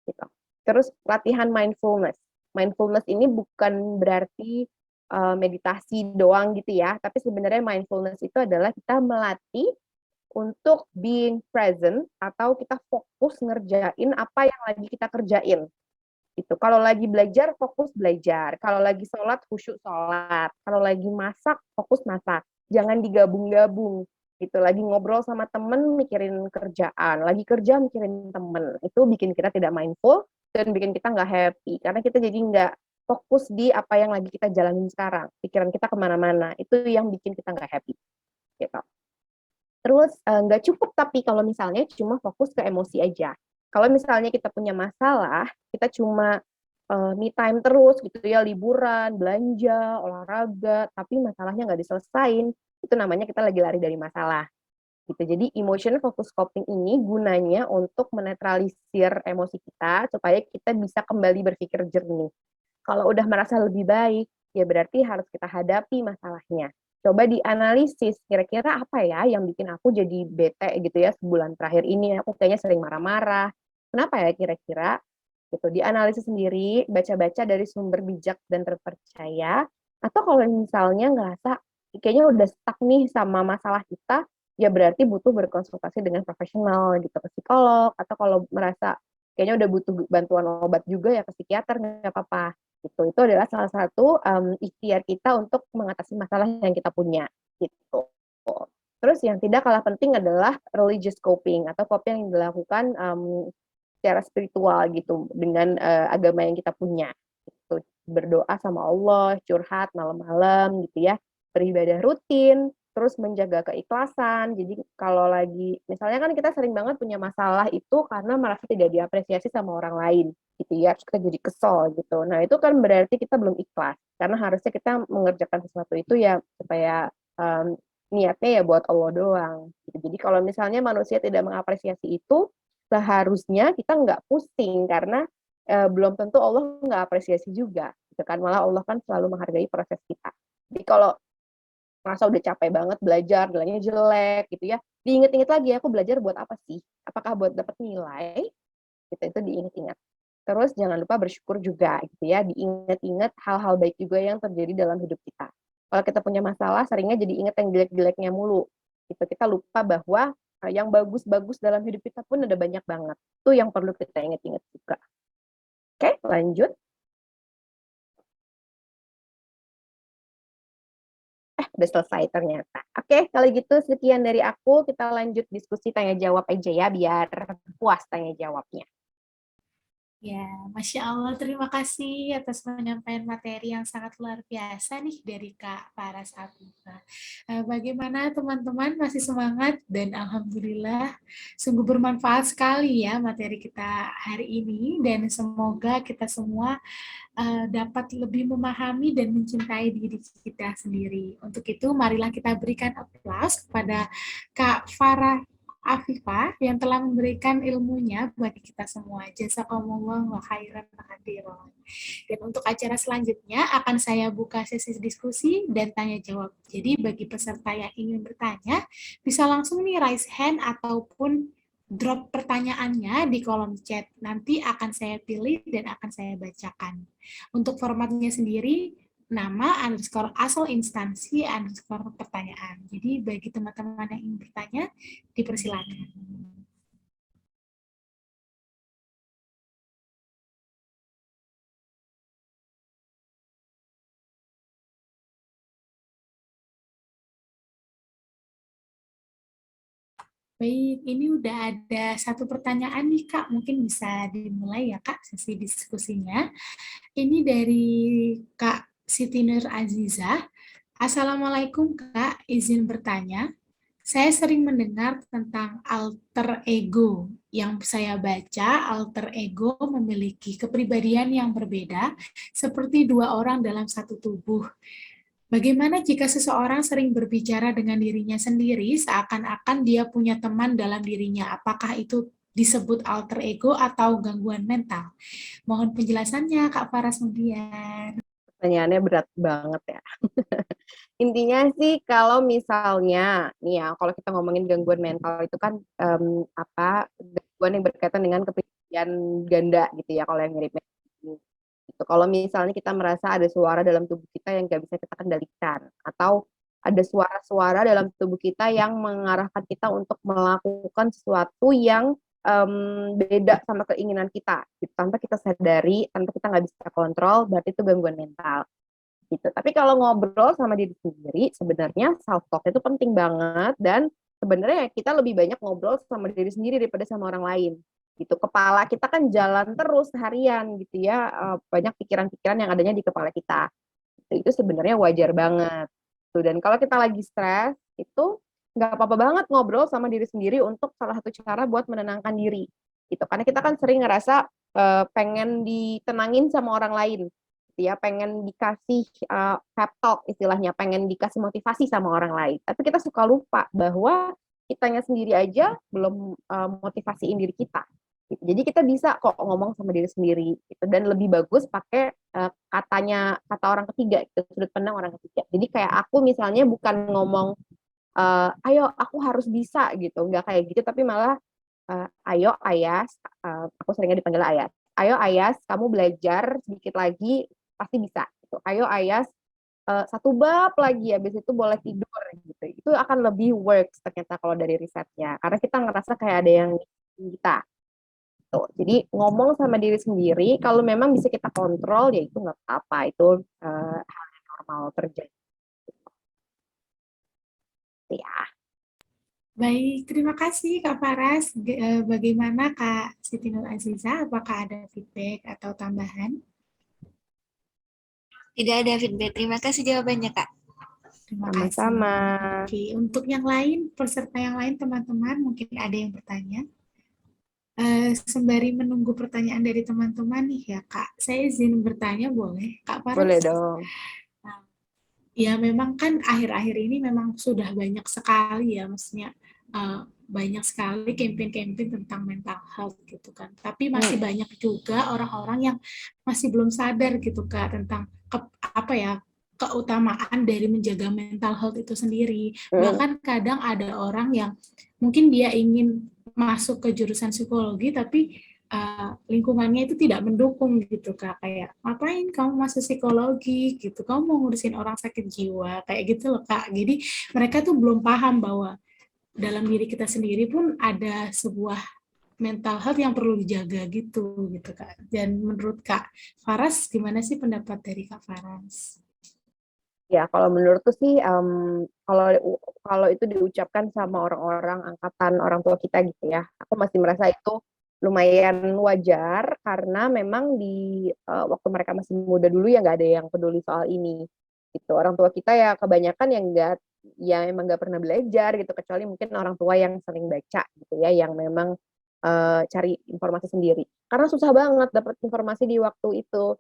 Gitu. Terus latihan mindfulness. Mindfulness ini bukan berarti meditasi doang gitu ya, tapi sebenarnya mindfulness itu adalah kita melatih untuk being present atau kita fokus ngerjain apa yang lagi kita kerjain. Itu kalau lagi belajar fokus belajar, kalau lagi sholat khusyuk sholat, kalau lagi masak fokus masak, jangan digabung-gabung gitu. Lagi ngobrol sama temen mikirin kerjaan, lagi kerja mikirin temen, itu bikin kita tidak mindful dan bikin kita nggak happy karena kita jadi nggak fokus di apa yang lagi kita jalanin sekarang, pikiran kita kemana-mana, itu yang bikin kita nggak happy gitu. Terus nggak cukup tapi kalau misalnya cuma fokus ke emosi aja. Kalau misalnya kita punya masalah, kita cuma me time terus gitu ya, liburan, belanja, olahraga, tapi masalahnya nggak diselesain, itu namanya kita lagi lari dari masalah. Gitu. Jadi emotional focus coping ini gunanya untuk menetralisir emosi kita supaya kita bisa kembali berpikir jernih. Kalau udah merasa lebih baik, ya berarti harus kita hadapi masalahnya. Coba dianalisis, kira-kira apa ya yang bikin aku jadi bete gitu ya sebulan terakhir ini, aku kayaknya sering marah-marah. Kenapa ya kira-kira? Gitu, dianalisis sendiri, baca-baca dari sumber bijak dan terpercaya, atau kalau misalnya ngerasa kayaknya udah stuck nih sama masalah kita, ya berarti butuh berkonsultasi dengan profesional gitu, ke psikolog, atau kalau merasa kayaknya udah butuh bantuan obat juga ya ke psikiater, nggak apa-apa. Itu adalah salah satu ikhtiar kita untuk mengatasi masalah yang kita punya gitu. Terus yang tidak kalah penting adalah religious coping atau coping yang dilakukan secara spiritual gitu dengan agama yang kita punya. Gitu. Berdoa sama Allah, curhat malam-malam gitu ya, beribadah rutin, terus menjaga keikhlasan. Jadi kalau lagi misalnya kan kita sering banget punya masalah itu karena merasa tidak diapresiasi sama orang lain gitu ya, terus kita jadi kesel gitu. Nah itu kan berarti kita belum ikhlas karena harusnya kita mengerjakan sesuatu itu ya supaya niatnya ya buat Allah doang. Gitu. Jadi kalau misalnya manusia tidak mengapresiasi itu, seharusnya kita nggak pusing karena belum tentu Allah nggak apresiasi juga. Gitu kan. Malah Allah kan selalu menghargai proses kita. Jadi kalau merasa udah capek banget belajar, nilainya jelek gitu ya, diinget-inget lagi aku belajar buat apa sih? Apakah buat dapat nilai? Gitu, itu diinget-inget. Terus jangan lupa bersyukur juga gitu ya, diingat-ingat hal-hal baik juga yang terjadi dalam hidup kita. Kalau kita punya masalah, seringnya jadi ingat yang jelek-jeleknya mulu. Gitu. Kita lupa bahwa yang bagus-bagus dalam hidup kita pun ada banyak banget. Itu yang perlu kita ingat-ingat juga. Oke, lanjut. Udah selesai ternyata. Oke, kalau gitu sekian dari aku. Kita lanjut diskusi tanya-jawab aja ya, biar puas tanya-jawabnya. Ya, Masya Allah, terima kasih atas penyampaian materi yang sangat luar biasa nih dari Kak Faras Afifah. Bagaimana teman-teman, masih semangat? Dan Alhamdulillah, sungguh bermanfaat sekali ya materi kita hari ini, dan semoga kita semua dapat lebih memahami dan mencintai diri kita sendiri. Untuk itu, marilah kita berikan aplaus kepada Kak Farah Afifah yang telah memberikan ilmunya bagi kita semua. Jazakumullah wa khairan katsiran. Dan untuk acara selanjutnya akan saya buka sesi diskusi dan tanya jawab. Jadi bagi peserta yang ingin bertanya bisa langsung nih raise hand ataupun drop pertanyaannya di kolom chat. Nanti akan saya pilih dan akan saya bacakan. Untuk formatnya sendiri, nama underscore asal instansi underscore pertanyaan. Jadi bagi teman-teman yang ingin bertanya, dipersilakan. Baik, ini udah ada satu pertanyaan nih Kak, mungkin bisa dimulai ya Kak sesi diskusinya. Ini dari Kak Siti Nur Azizah. Assalamualaikum Kak, izin bertanya. Saya sering mendengar tentang alter ego. Yang saya baca, alter ego memiliki kepribadian yang berbeda, seperti dua orang dalam satu tubuh. Bagaimana jika seseorang sering berbicara dengan dirinya sendiri, seakan-akan dia punya teman dalam dirinya? Apakah itu disebut alter ego atau gangguan mental? Mohon penjelasannya, Kak Faras Mudian. Pertanyaannya berat banget ya. Intinya sih kalau misalnya nih ya, kalau kita ngomongin gangguan mental itu kan gangguan yang berkaitan dengan kepribadian ganda gitu ya kalau yang mirip gitu. Kalau misalnya kita merasa ada suara dalam tubuh kita yang nggak bisa kita kendalikan atau ada suara-suara dalam tubuh kita yang mengarahkan kita untuk melakukan sesuatu yang beda sama keinginan kita gitu. Tanpa kita sadari, tanpa kita nggak bisa kontrol, berarti itu gangguan mental gitu. Tapi kalau ngobrol sama diri sendiri, sebenarnya self talk itu penting banget dan sebenarnya kita lebih banyak ngobrol sama diri sendiri daripada sama orang lain. Gitu. Kepala kita kan jalan terus harian gitu ya, banyak pikiran-pikiran yang adanya di kepala kita. Itu sebenarnya wajar banget. Tuh, dan kalau kita lagi stres, itu nggak apa-apa banget ngobrol sama diri sendiri untuk salah satu cara buat menenangkan diri. Gitu. Karena kita kan sering ngerasa pengen ditenangin sama orang lain gitu ya, pengen dikasih pep talk istilahnya, pengen dikasih motivasi sama orang lain. Tapi kita suka lupa bahwa kitanya sendiri aja belum motivasiin diri kita. Gitu. Jadi kita bisa kok ngomong sama diri sendiri gitu. Dan lebih bagus pakai kata orang ketiga, gitu, sudut pandang orang ketiga. Jadi kayak aku misalnya bukan ngomong ayo aku harus bisa gitu, nggak kayak gitu, tapi malah ayo Ayas, aku seringnya dipanggil Ayas. Ayo Ayas, kamu belajar sedikit lagi pasti bisa. Gitu. Ayo Ayas, satu bab lagi, habis itu boleh tidur gitu. Itu akan lebih works ternyata kalau dari risetnya, karena kita ngerasa kayak ada yang kita. Tuh. Jadi ngomong sama diri sendiri, kalau memang bisa kita kontrol ya itu nggak apa-apa, itu hal yang normal terjadi. Ya. Baik, terima kasih Kak Faras. Bagaimana Kak Siti Nur Aziza? Apakah ada feedback atau tambahan? Tidak ada feedback. Terima kasih jawabannya, Kak. Terima kasih. Sama-sama. Oke, untuk yang lain, peserta yang lain, teman-teman, mungkin ada yang bertanya. Sembari menunggu pertanyaan dari teman-teman nih ya, Kak. Saya izin bertanya, boleh, Kak Boleh Faras? dong. Nah, ya, memang kan akhir-akhir ini memang sudah banyak sekali ya, maksudnya banyak sekali campaign-campaign tentang mental health gitu kan. Tapi masih banyak juga orang-orang yang masih belum sadar gitu Kak tentang apa ya keutamaan dari menjaga mental health itu sendiri. Bahkan kadang ada orang yang mungkin dia ingin masuk ke jurusan psikologi tapi lingkungannya itu tidak mendukung gitu Kak, kayak ngapain kamu masuk psikologi gitu, kamu mau ngurusin orang sakit jiwa kayak gitu loh Kak. Jadi mereka tuh belum paham bahwa dalam diri kita sendiri pun ada sebuah mental health yang perlu dijaga gitu Kak. Dan menurut Kak Faras gimana sih pendapat dari Kak Faras? Ya, kalau menurutku sih, kalau kalau itu diucapkan sama orang-orang angkatan orang tua kita gitu ya, aku masih merasa itu lumayan wajar karena memang di waktu mereka masih muda dulu ya nggak ada yang peduli soal ini. Gitu. Orang tua kita ya kebanyakan yang nggak, ya emang nggak pernah belajar gitu, kecuali mungkin orang tua yang sering baca gitu ya, yang memang cari informasi sendiri. Karena susah banget dapat informasi di waktu itu.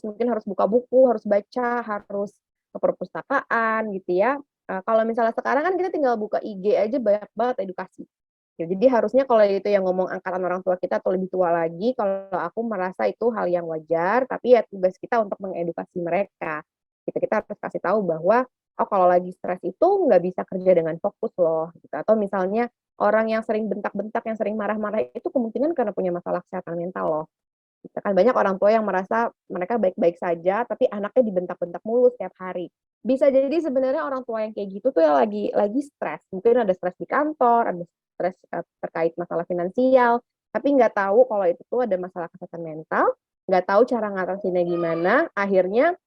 Mungkin harus buka buku, harus baca, harus ke perpustakaan gitu ya. Kalau misalnya sekarang kan kita tinggal buka IG aja banyak banget edukasi. Ya, jadi harusnya kalau itu yang ngomong angkatan orang tua kita atau lebih tua lagi, kalau aku merasa itu hal yang wajar, tapi ya tugas kita untuk mengedukasi mereka. Kita harus kasih tahu bahwa oh kalau lagi stres itu nggak bisa kerja dengan fokus loh, gitu. Atau misalnya orang yang sering bentak-bentak, yang sering marah-marah itu kemungkinan karena punya masalah kesehatan mental loh. Gitu kan banyak orang tua yang merasa mereka baik-baik saja, tapi anaknya dibentak-bentak mulu setiap hari. Bisa jadi sebenarnya orang tua yang kayak gitu tuh ya lagi stres. Mungkin ada stres di kantor, ada stres terkait masalah finansial, tapi nggak tahu kalau itu tuh ada masalah kesehatan mental, nggak tahu cara ngatasinnya gimana, akhirnya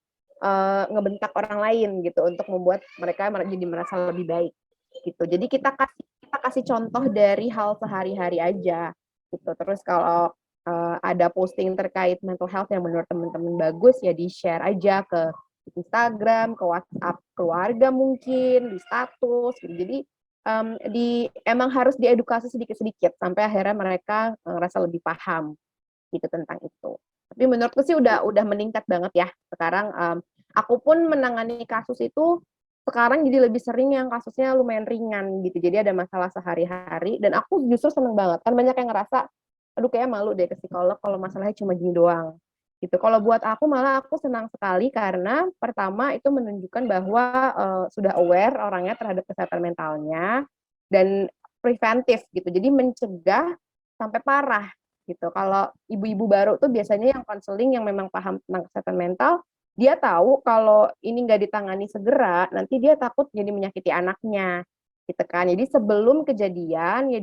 ngebentak orang lain gitu untuk membuat mereka jadi merasa lebih baik gitu. Jadi kita kasih contoh dari hal sehari-hari aja gitu. Terus kalau ada posting terkait mental health yang menurut teman-teman bagus ya di-share aja ke Instagram, ke WhatsApp keluarga mungkin, di status gitu. Jadi emang harus diedukasi sedikit-sedikit sampai akhirnya mereka ngerasa lebih paham gitu tentang itu. Tapi menurutku sih udah meningkat banget ya. Sekarang aku pun menangani kasus itu sekarang jadi lebih sering yang kasusnya lumayan ringan gitu. Jadi ada masalah sehari-hari dan aku justru seneng banget. Kan banyak yang ngerasa aduh kayak malu deh ke psikolog kalau masalahnya cuma gini doang. Gitu. Kalau buat aku malah aku senang sekali karena pertama itu menunjukkan bahwa sudah aware orangnya terhadap kesehatan mentalnya dan preventif gitu. Jadi mencegah sampai parah gitu. Kalau ibu-ibu baru tuh biasanya yang konseling yang memang paham tentang kesehatan mental, dia tahu kalau ini nggak ditangani segera, nanti dia takut jadi menyakiti anaknya, gitu kan. Jadi sebelum kejadian ya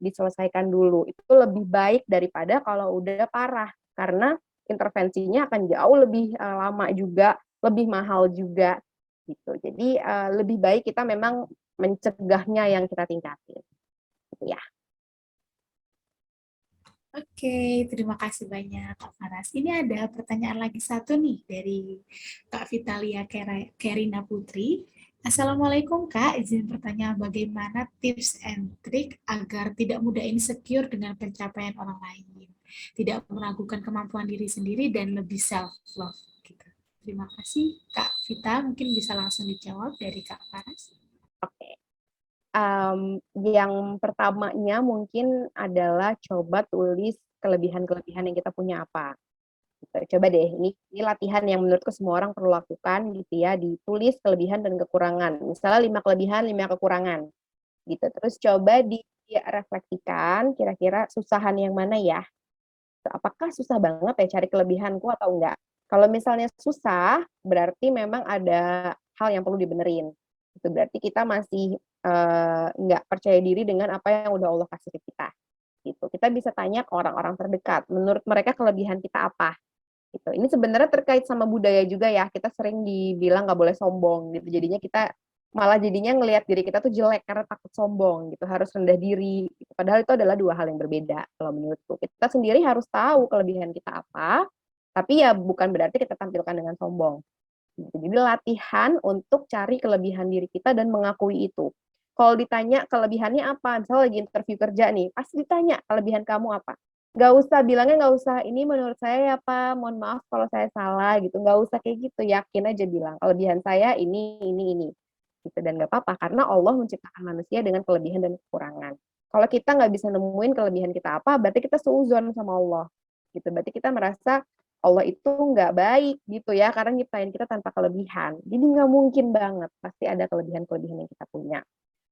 diselesaikan dulu. Itu lebih baik daripada kalau udah parah, karena intervensinya akan jauh lebih lama juga, lebih mahal juga, gitu. Jadi lebih baik kita memang mencegahnya yang kita tingkatin, gitu ya. Oke, terima kasih banyak Kak Faras. Ini ada pertanyaan lagi satu nih dari Kak Vitalia Kerina Putri. Assalamualaikum Kak, izin bertanya bagaimana tips and trick agar tidak mudah insecure dengan pencapaian orang lain, tidak meragukan kemampuan diri sendiri dan lebih self love gitu. Terima kasih Kak Vita, mungkin bisa langsung dijawab dari Kak Faras. Oke. Yang pertamanya mungkin adalah coba tulis kelebihan-kelebihan yang kita punya apa. Gitu. Coba deh, ini latihan yang menurutku semua orang perlu lakukan gitu ya, ditulis kelebihan dan kekurangan. Misalnya 5 kelebihan, 5 kekurangan. Gitu. Terus coba direfleksikan kira-kira susahan yang mana ya? Apakah susah banget ya cari kelebihanku atau enggak? Kalau misalnya susah, berarti memang ada hal yang perlu dibenerin. Itu berarti kita masih nggak percaya diri dengan apa yang udah Allah kasih ke kita. Gitu. Kita bisa tanya ke orang-orang terdekat, menurut mereka kelebihan kita apa? Gitu. Ini sebenarnya terkait sama budaya juga ya. Kita sering dibilang nggak boleh sombong gitu. Jadinya kita malah jadinya ngelihat diri kita tuh jelek karena takut sombong gitu, harus rendah diri gitu. Padahal itu adalah dua hal yang berbeda kalau menurutku. Kita sendiri harus tahu kelebihan kita apa, tapi ya bukan berarti kita tampilkan dengan sombong. Gitu. Jadi latihan untuk cari kelebihan diri kita dan mengakui itu. Kalau ditanya kelebihannya apa, misalnya lagi interview kerja nih, pasti ditanya kelebihan kamu apa. Nggak usah bilangnya nggak usah, ini menurut saya ya Pak, mohon maaf kalau saya salah gitu. Nggak usah kayak gitu, yakin aja bilang kelebihan saya ini gitu. Dan nggak apa-apa karena Allah menciptakan manusia dengan kelebihan dan kekurangan. Kalau kita nggak bisa nemuin kelebihan kita apa, berarti kita seuzon sama Allah gitu. Berarti kita merasa Allah itu nggak baik gitu ya karena nyiptain kita tanpa kelebihan. Jadi nggak mungkin banget, pasti ada kelebihan-kelebihan yang kita punya.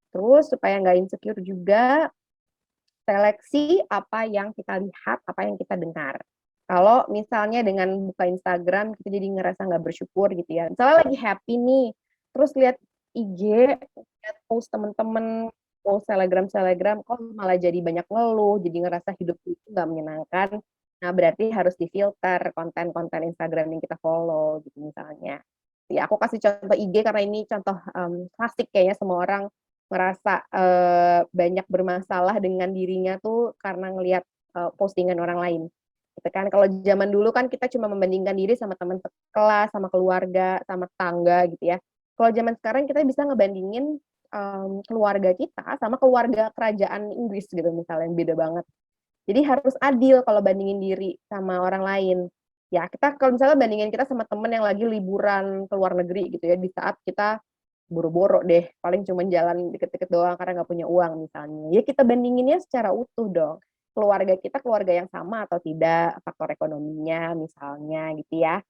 Terus supaya nggak insecure juga, seleksi apa yang kita lihat, apa yang kita dengar. Kalau misalnya dengan buka Instagram, kita jadi ngerasa nggak bersyukur gitu ya. Misalnya lagi happy nih, terus lihat IG, lihat post temen-temen, post selebgram, kok malah jadi banyak ngeluh, jadi ngerasa hidup itu nggak menyenangkan. Nah, berarti harus difilter konten-konten Instagram yang kita follow gitu misalnya. Ya, aku kasih contoh IG karena ini contoh klasik kayaknya semua orang merasa banyak bermasalah dengan dirinya tuh karena ngelihat postingan orang lain. Gitu kan. Kalau zaman dulu kan kita cuma membandingkan diri sama teman sekelas, sama keluarga, sama tetangga gitu ya. Kalau zaman sekarang kita bisa ngebandingin keluarga kita sama keluarga kerajaan Inggris gitu misalnya yang beda banget. Jadi harus adil kalau bandingin diri sama orang lain. Ya, kita kalau misalnya bandingin kita sama temen yang lagi liburan ke luar negeri gitu ya, di saat kita boro-boro deh, paling cuma jalan deket-deket doang karena nggak punya uang misalnya. Ya kita bandinginnya secara utuh dong. Keluarga kita keluarga yang sama atau tidak, faktor ekonominya misalnya gitu ya.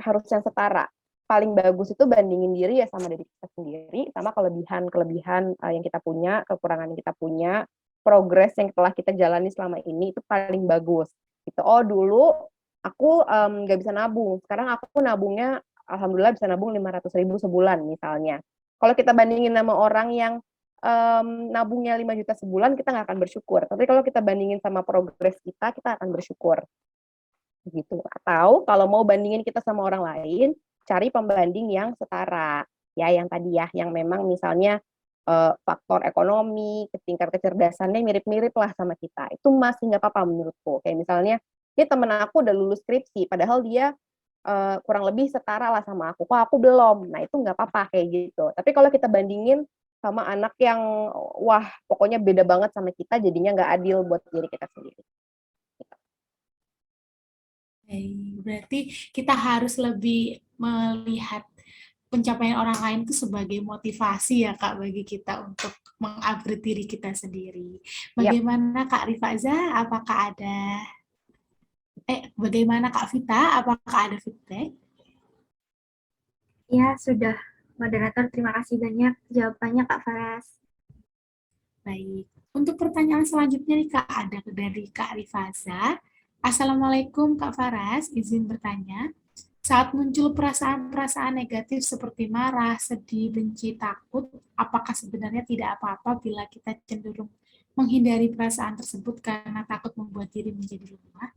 Harus yang setara. paling bagus itu bandingin diri ya sama diri kita sendiri, sama kelebihan-kelebihan yang kita punya, kekurangan yang kita punya, progres yang telah kita jalani selama ini itu paling bagus. Gitu. Oh dulu aku nggak bisa nabung, sekarang aku nabungnya alhamdulillah bisa nabung 500.000 sebulan misalnya. Kalau kita bandingin sama orang yang nabungnya 5 juta sebulan, kita nggak akan bersyukur. Tapi kalau kita bandingin sama progres kita akan bersyukur. Gitu. Atau kalau mau bandingin kita sama orang lain, cari pembanding yang setara. Ya, yang tadi ya, yang memang misalnya faktor ekonomi, tingkat kecerdasannya mirip-mirip lah sama kita. Itu masih nggak apa-apa menurutku. Kayak misalnya, dia temen aku udah lulus skripsi, padahal dia kurang lebih setara lah sama aku. Kok aku belum? Nah, itu nggak apa-apa kayak gitu. Tapi kalau kita bandingin sama anak yang, wah, pokoknya beda banget sama kita, jadinya nggak adil buat diri kita sendiri. Berarti kita harus lebih melihat pencapaian orang lain itu sebagai motivasi ya Kak bagi kita untuk mengupgrade diri kita sendiri. Yap. Bagaimana Kak Rifaza? Bagaimana Kak Vita? Apakah ada feedback? Ya, sudah. Moderator, terima kasih banyak jawabannya Kak Faras. Baik. Untuk pertanyaan selanjutnya nih Kak, ada dari Kak Rifaza. Assalamualaikum Kak Faras, izin bertanya. Saat muncul perasaan-perasaan negatif seperti marah, sedih, benci, takut, apakah sebenarnya tidak apa-apa bila kita cenderung menghindari perasaan tersebut karena takut membuat diri menjadi lemah?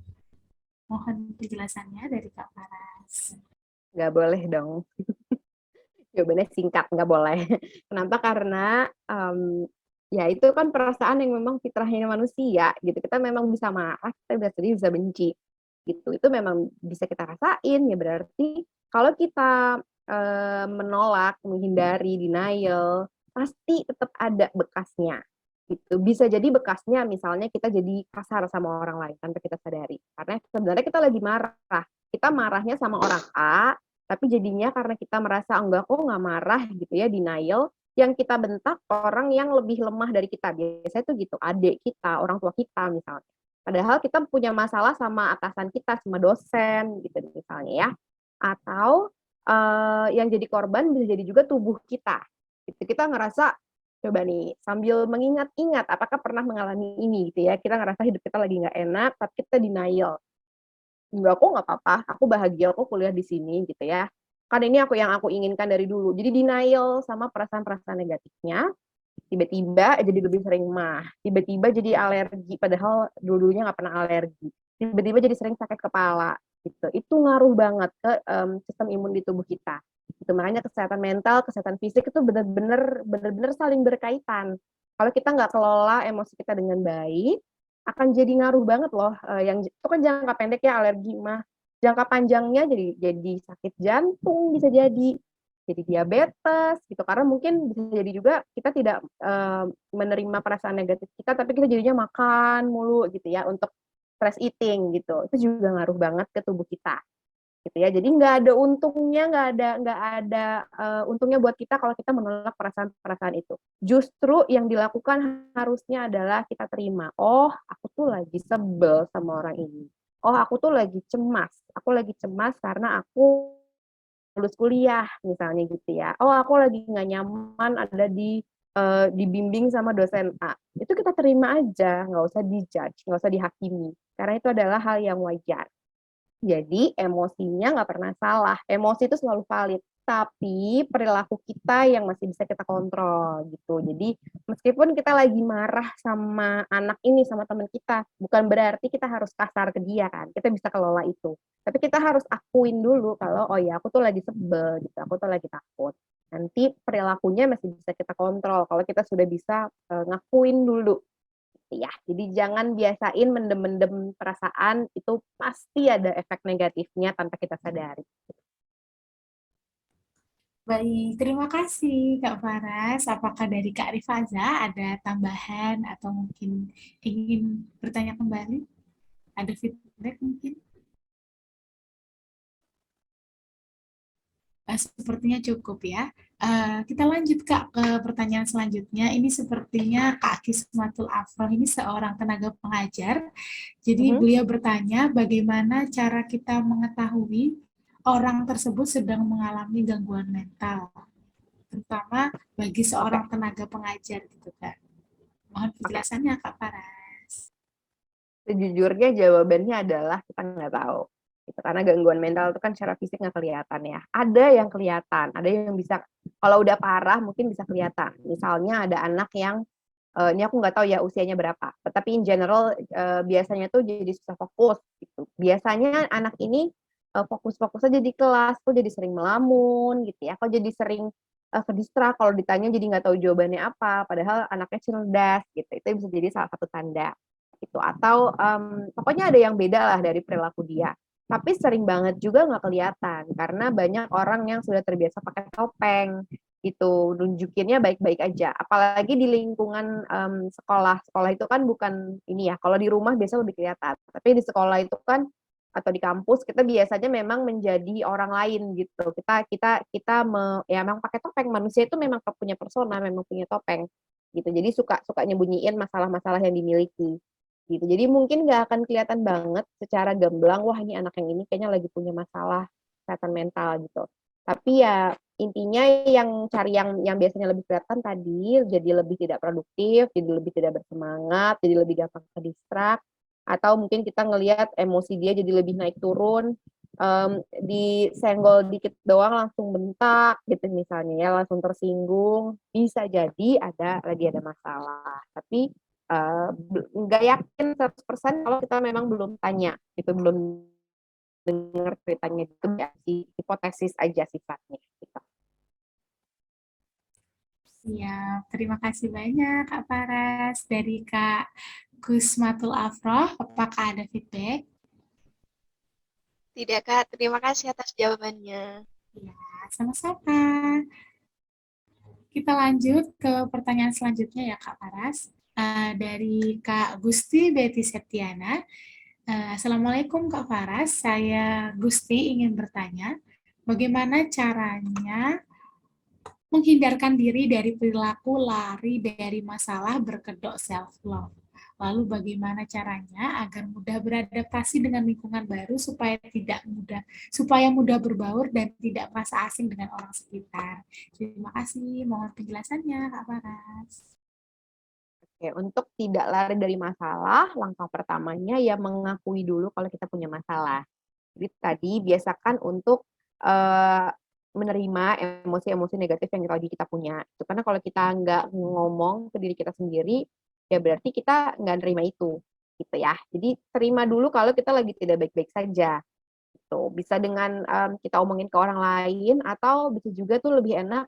Mohon penjelasannya dari Kak Faras. Nggak boleh dong. Jawabannya singkat, nggak boleh. Kenapa? Karena ya itu kan perasaan yang memang fitrahnya manusia gitu. Kita memang bisa marah, kita bisa sedih, bisa benci gitu. Itu memang bisa kita rasain ya, berarti kalau kita menolak, menghindari, denial, pasti tetap ada bekasnya gitu. Bisa jadi bekasnya misalnya kita jadi kasar sama orang lain tanpa kita sadari. Karena sebenarnya kita lagi marah. Kita marahnya sama orang A, tapi jadinya karena kita merasa enggak kok nggak marah gitu ya, denial, yang kita bentak orang yang lebih lemah dari kita. Biasanya tuh gitu, adik kita, orang tua kita misalnya. Padahal kita punya masalah sama atasan kita, sama dosen gitu misalnya ya. Atau yang jadi korban bisa jadi juga tubuh kita. Gitu. Kita ngerasa, coba nih, sambil mengingat-ingat apakah pernah mengalami ini gitu ya. Kita ngerasa hidup kita lagi nggak enak, tapi kita denial. Enggak kok, nggak apa-apa, aku bahagia kok kuliah di sini gitu ya. Kan ini yang aku inginkan dari dulu. Jadi denial sama perasaan-perasaan negatifnya, tiba-tiba jadi lebih sering mah, tiba-tiba jadi alergi, padahal dulunya nggak pernah alergi. Tiba-tiba jadi sering sakit kepala gitu. Itu ngaruh banget ke sistem imun di tubuh kita. Itu makanya kesehatan mental, kesehatan fisik itu benar-benar saling berkaitan. Kalau kita nggak kelola emosi kita dengan baik, akan jadi ngaruh banget loh. Yang itu kan jangka pendek ya alergi mah. Jangka panjangnya jadi sakit jantung bisa jadi diabetes gitu, karena mungkin bisa jadi juga kita tidak menerima perasaan negatif kita, tapi kita jadinya makan mulu gitu ya untuk stress eating gitu. Itu juga ngaruh banget ke tubuh kita gitu ya. Jadi nggak ada untungnya, nggak ada untungnya buat kita kalau kita menolak perasaan-perasaan itu. Justru yang dilakukan harusnya adalah kita terima. Oh, aku tuh lagi sebel sama orang ini. Oh, aku tuh lagi cemas. Aku lagi cemas karena aku lulus kuliah misalnya gitu ya. Oh, aku lagi nggak nyaman ada dibimbing sama dosen A. Itu kita terima aja, nggak usah dijudge, nggak usah dihakimi. Karena itu adalah hal yang wajar. Jadi emosinya nggak pernah salah. Emosi itu selalu valid. Tapi perilaku kita yang masih bisa kita kontrol gitu. Jadi meskipun kita lagi marah sama anak ini, sama teman kita, bukan berarti kita harus kasar ke dia kan. Kita bisa kelola itu. Tapi kita harus akuin dulu kalau oh ya aku tuh lagi sebel gitu, aku tuh lagi takut. Nanti perilakunya masih bisa kita kontrol kalau kita sudah bisa ngakuin dulu. Ya, jadi jangan biasain mendem-mendem perasaan, itu pasti ada efek negatifnya tanpa kita sadari. Baik, terima kasih Kak Faras. Apakah dari Kak Rifaza ada tambahan atau mungkin ingin bertanya kembali? Ada feedback mungkin? Sepertinya cukup ya. Kita lanjut Kak ke pertanyaan selanjutnya. Ini sepertinya Kak Kismatul Afroh ini seorang tenaga pengajar. Jadi beliau bertanya bagaimana cara kita mengetahui orang tersebut sedang mengalami gangguan mental, terutama bagi Oke, seorang tenaga pengajar gitu kan. Mohon oke. penjelasannya Kak Paras. Sejujurnya jawabannya adalah kita nggak tahu. Gitu. Karena gangguan mental itu kan secara fisik nggak kelihatan ya. Ada yang kelihatan, ada yang bisa, kalau udah parah mungkin bisa kelihatan. Misalnya ada anak yang, ini aku nggak tahu ya usianya berapa, tetapi in general biasanya tuh jadi susah fokus. Gitu. Biasanya anak ini fokus-fokus aja di kelas, kok jadi sering melamun gitu ya, kok jadi sering ke kalau ditanya jadi nggak tahu jawabannya apa, padahal anaknya cerdas gitu. Itu bisa jadi salah satu tanda gitu. Atau pokoknya ada yang beda lah dari perilaku dia. Tapi sering banget juga nggak kelihatan karena banyak orang yang sudah terbiasa pakai topeng itu nunjukinnya baik-baik aja. Apalagi di lingkungan sekolah. Sekolah itu kan bukan ini ya. Kalau di rumah biasa lebih kelihatan. Tapi di sekolah itu kan atau di kampus kita biasanya memang menjadi orang lain gitu. Ya memang pakai topeng. Manusia itu memang punya persona, memang punya topeng gitu. Jadi suka nyembunyiin masalah-masalah yang dimiliki gitu. Jadi mungkin nggak akan kelihatan banget secara gamblang, wah ini anak yang ini kayaknya lagi punya masalah kesehatan mental gitu. Tapi ya intinya yang cari yang biasanya lebih kelihatan tadi, jadi lebih tidak produktif, jadi lebih tidak bersemangat, jadi lebih gampang ke distract, atau mungkin kita ngelihat emosi dia jadi lebih naik turun, disenggol dikit doang langsung bentak gitu misalnya ya, langsung tersinggung, bisa jadi lagi ada masalah. Tapi nggak yakin 100% kalau kita memang belum tanya, itu belum dengar ceritanya itu ya hipotesis aja sifatnya. Gitu. Siap, terima kasih banyak Kak Paras. Dari Kak Gusmatul Afroh, apakah ada feedback? Tidak, Kak. Terima kasih atas jawabannya. Ya, sama-sama. Kita lanjut ke pertanyaan selanjutnya ya Kak Paras. Dari Kak Gusti Betty Septiana. Assalamualaikum Kak Paras, saya Gusti ingin bertanya, bagaimana caranya menghindarkan diri dari perilaku lari dari masalah berkedok self-love? Lalu bagaimana caranya agar mudah beradaptasi dengan lingkungan baru supaya mudah berbaur dan tidak merasa asing dengan orang sekitar? Terima kasih, mohon penjelasannya Kak Paras. Oke, untuk tidak lari dari masalah, langkah pertamanya ya mengakui dulu kalau kita punya masalah. Jadi tadi biasakan untuk uh, menerima emosi-emosi negatif yang lagi kita punya. Itu karena kalau kita nggak ngomong ke diri kita sendiri, ya berarti kita nggak nerima itu, gitu ya. Jadi terima dulu kalau kita lagi tidak baik-baik saja. Gitu. Bisa dengan kita omongin ke orang lain atau bisa juga tuh lebih enak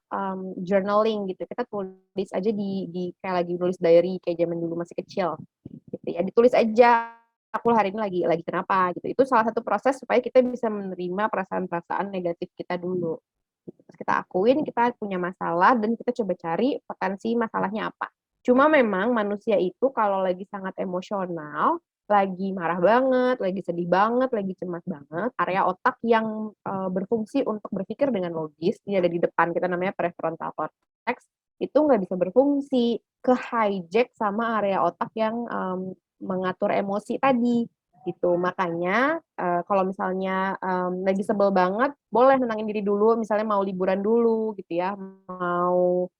journaling gitu. Kita tulis aja di kayak lagi nulis diary kayak zaman dulu masih kecil gitu ya. Ditulis aja aku hari ini lagi kenapa gitu. Itu salah satu proses supaya kita bisa menerima perasaan-perasaan negatif kita dulu. Gitu. Terus kita akuin kita punya masalah dan kita coba cari potensi masalahnya apa. Cuma memang manusia itu kalau lagi sangat emosional, lagi marah banget, lagi sedih banget, lagi cemas banget, area otak yang berfungsi untuk berpikir dengan logis, ini ada di depan kita namanya prefrontal cortex, itu nggak bisa berfungsi, ke hijack sama area otak yang mengatur emosi tadi gitu. Makanya kalau misalnya lagi sebel banget, boleh nenangin diri dulu, misalnya mau liburan dulu gitu ya, mau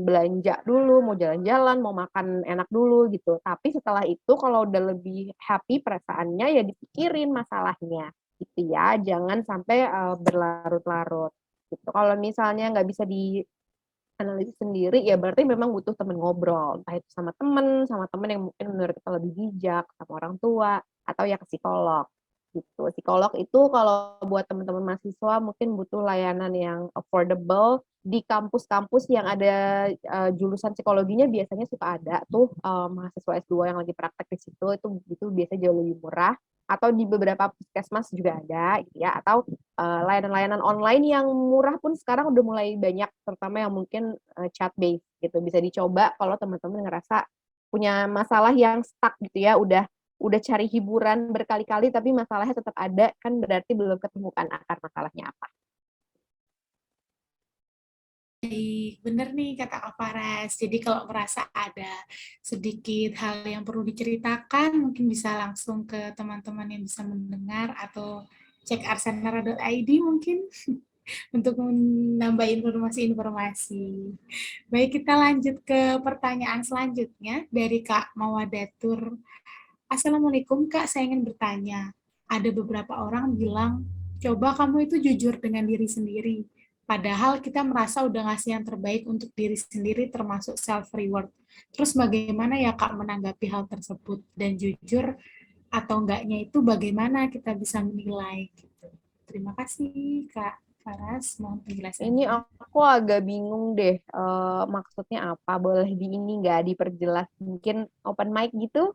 belanja dulu, mau jalan-jalan, mau makan enak dulu gitu. Tapi setelah itu kalau udah lebih happy perasaannya ya dipikirin masalahnya gitu ya. Jangan sampai berlarut-larut gitu. Kalau misalnya nggak bisa dianalisis sendiri ya berarti memang butuh temen ngobrol. Entah itu sama temen yang mungkin menurut kita lebih bijak, sama orang tua, atau ya ke psikolog gitu. Psikolog itu kalau buat teman-teman mahasiswa mungkin butuh layanan yang affordable di kampus-kampus yang ada jurusan psikologinya biasanya suka ada tuh mahasiswa S2 yang lagi praktek di situ itu biasanya jauh lebih murah atau di beberapa puskesmas juga ada gitu ya atau layanan-layanan online yang murah pun sekarang udah mulai banyak terutama yang mungkin chat based gitu bisa dicoba kalau teman-teman ngerasa punya masalah yang stuck gitu ya udah cari hiburan berkali-kali tapi masalahnya tetap ada kan berarti belum ketemukan akar masalahnya apa. Baik, benar nih kata Kak Paras. Jadi kalau merasa ada sedikit hal yang perlu diceritakan, mungkin bisa langsung ke teman-teman yang bisa mendengar atau cek arsenara.id mungkin untuk menambah informasi-informasi. Baik, kita lanjut ke pertanyaan selanjutnya dari Kak Mawadatur. Assalamualaikum Kak, saya ingin bertanya. Ada beberapa orang bilang, coba kamu itu jujur dengan diri sendiri. Padahal kita merasa udah ngasih yang terbaik untuk diri sendiri termasuk self-reward. Terus bagaimana ya Kak menanggapi hal tersebut? Dan jujur atau enggaknya itu bagaimana kita bisa menilai? Gitu. Terima kasih Kak Faras, mohon Ini penjelasannya. aku agak bingung deh, maksudnya apa? Boleh di ini nggak diperjelas? Mungkin open mic gitu?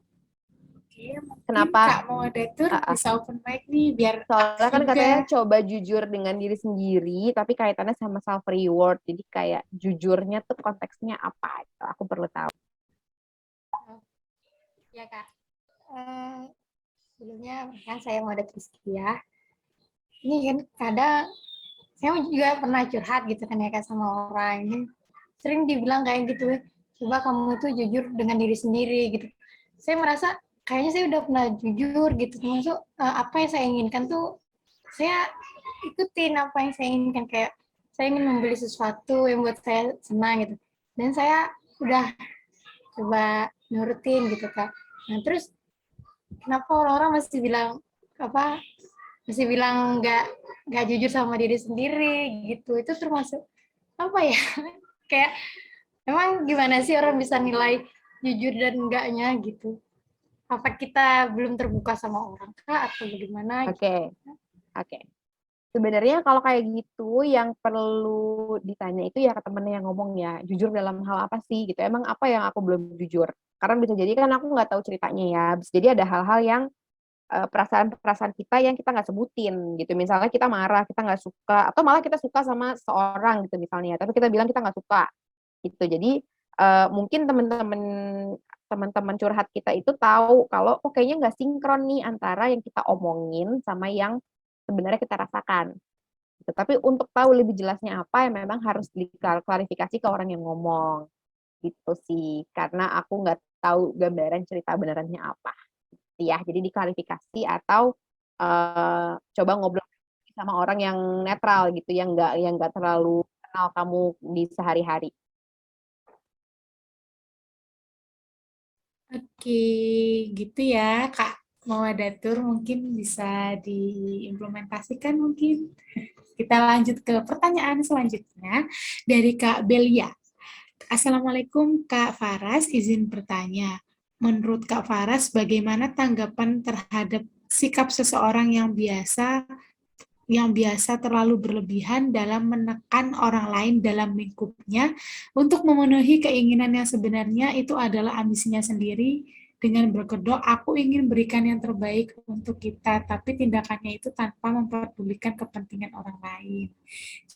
Oke, mungkin Kenapa? Kak Mawadatur Ah, ah. bisa open mic nih biar Soalnya kan katanya juga. coba jujur dengan diri sendiri, tapi kaitannya sama self reward. Jadi kayak jujurnya tuh konteksnya apa? Gitu. Aku perlu tahu. Ya Kak, Eh, sebelumnya kan saya mau ada ya. Ini kan kadang saya juga pernah curhat gitu kan ya Kak sama orang. Ini sering dibilang kayak gitu, coba kamu itu jujur dengan diri sendiri gitu. Saya merasa kayaknya saya udah pernah jujur gitu, termasuk apa yang saya inginkan tuh saya ikutin apa yang saya inginkan, kayak saya ingin membeli sesuatu yang buat saya senang gitu, dan saya udah coba nurutin gitu Kak. Nah terus kenapa orang-orang masih bilang apa, masih bilang nggak jujur sama diri sendiri gitu, itu termasuk apa ya, kayak emang gimana sih orang bisa nilai jujur dan enggaknya gitu, apa kita belum terbuka sama orang kah atau bagaimana gitu. Oke, oke. Sebenarnya kalau kayak gitu, yang perlu ditanya itu ya ke temennya yang ngomong ya, jujur dalam hal apa sih gitu. Emang apa yang aku belum jujur? Karena bisa jadi kan aku nggak tahu ceritanya ya. Bisa jadi ada hal-hal yang perasaan-perasaan kita yang kita nggak sebutin gitu. Misalnya kita marah, kita nggak suka, atau malah kita suka sama seorang gitu misalnya, tapi kita bilang kita nggak suka gitu. Jadi mungkin teman-teman curhat kita itu tahu kalau oh kayaknya nggak sinkron nih antara yang kita omongin sama yang sebenarnya kita rasakan. Gitu. Tapi untuk tahu lebih jelasnya apa ya memang harus diklarifikasi ke orang yang ngomong gitu sih. Karena aku nggak tahu gambaran cerita benerannya apa ya. Jadi diklarifikasi atau coba ngobrol sama orang yang netral gitu, yang nggak terlalu kenal kamu di sehari-hari. Oke, gitu ya, Kak Mawadatur, mungkin bisa diimplementasikan mungkin. Kita lanjut ke pertanyaan selanjutnya dari Kak Belia. Assalamualaikum Kak Faras, izin bertanya. Menurut Kak Faras, bagaimana tanggapan terhadap sikap seseorang yang biasa terlalu berlebihan dalam menekan orang lain dalam lingkupnya untuk memenuhi keinginan yang sebenarnya itu adalah ambisinya sendiri dengan berkedok, aku ingin berikan yang terbaik untuk kita, tapi tindakannya itu tanpa memperdulikan kepentingan orang lain.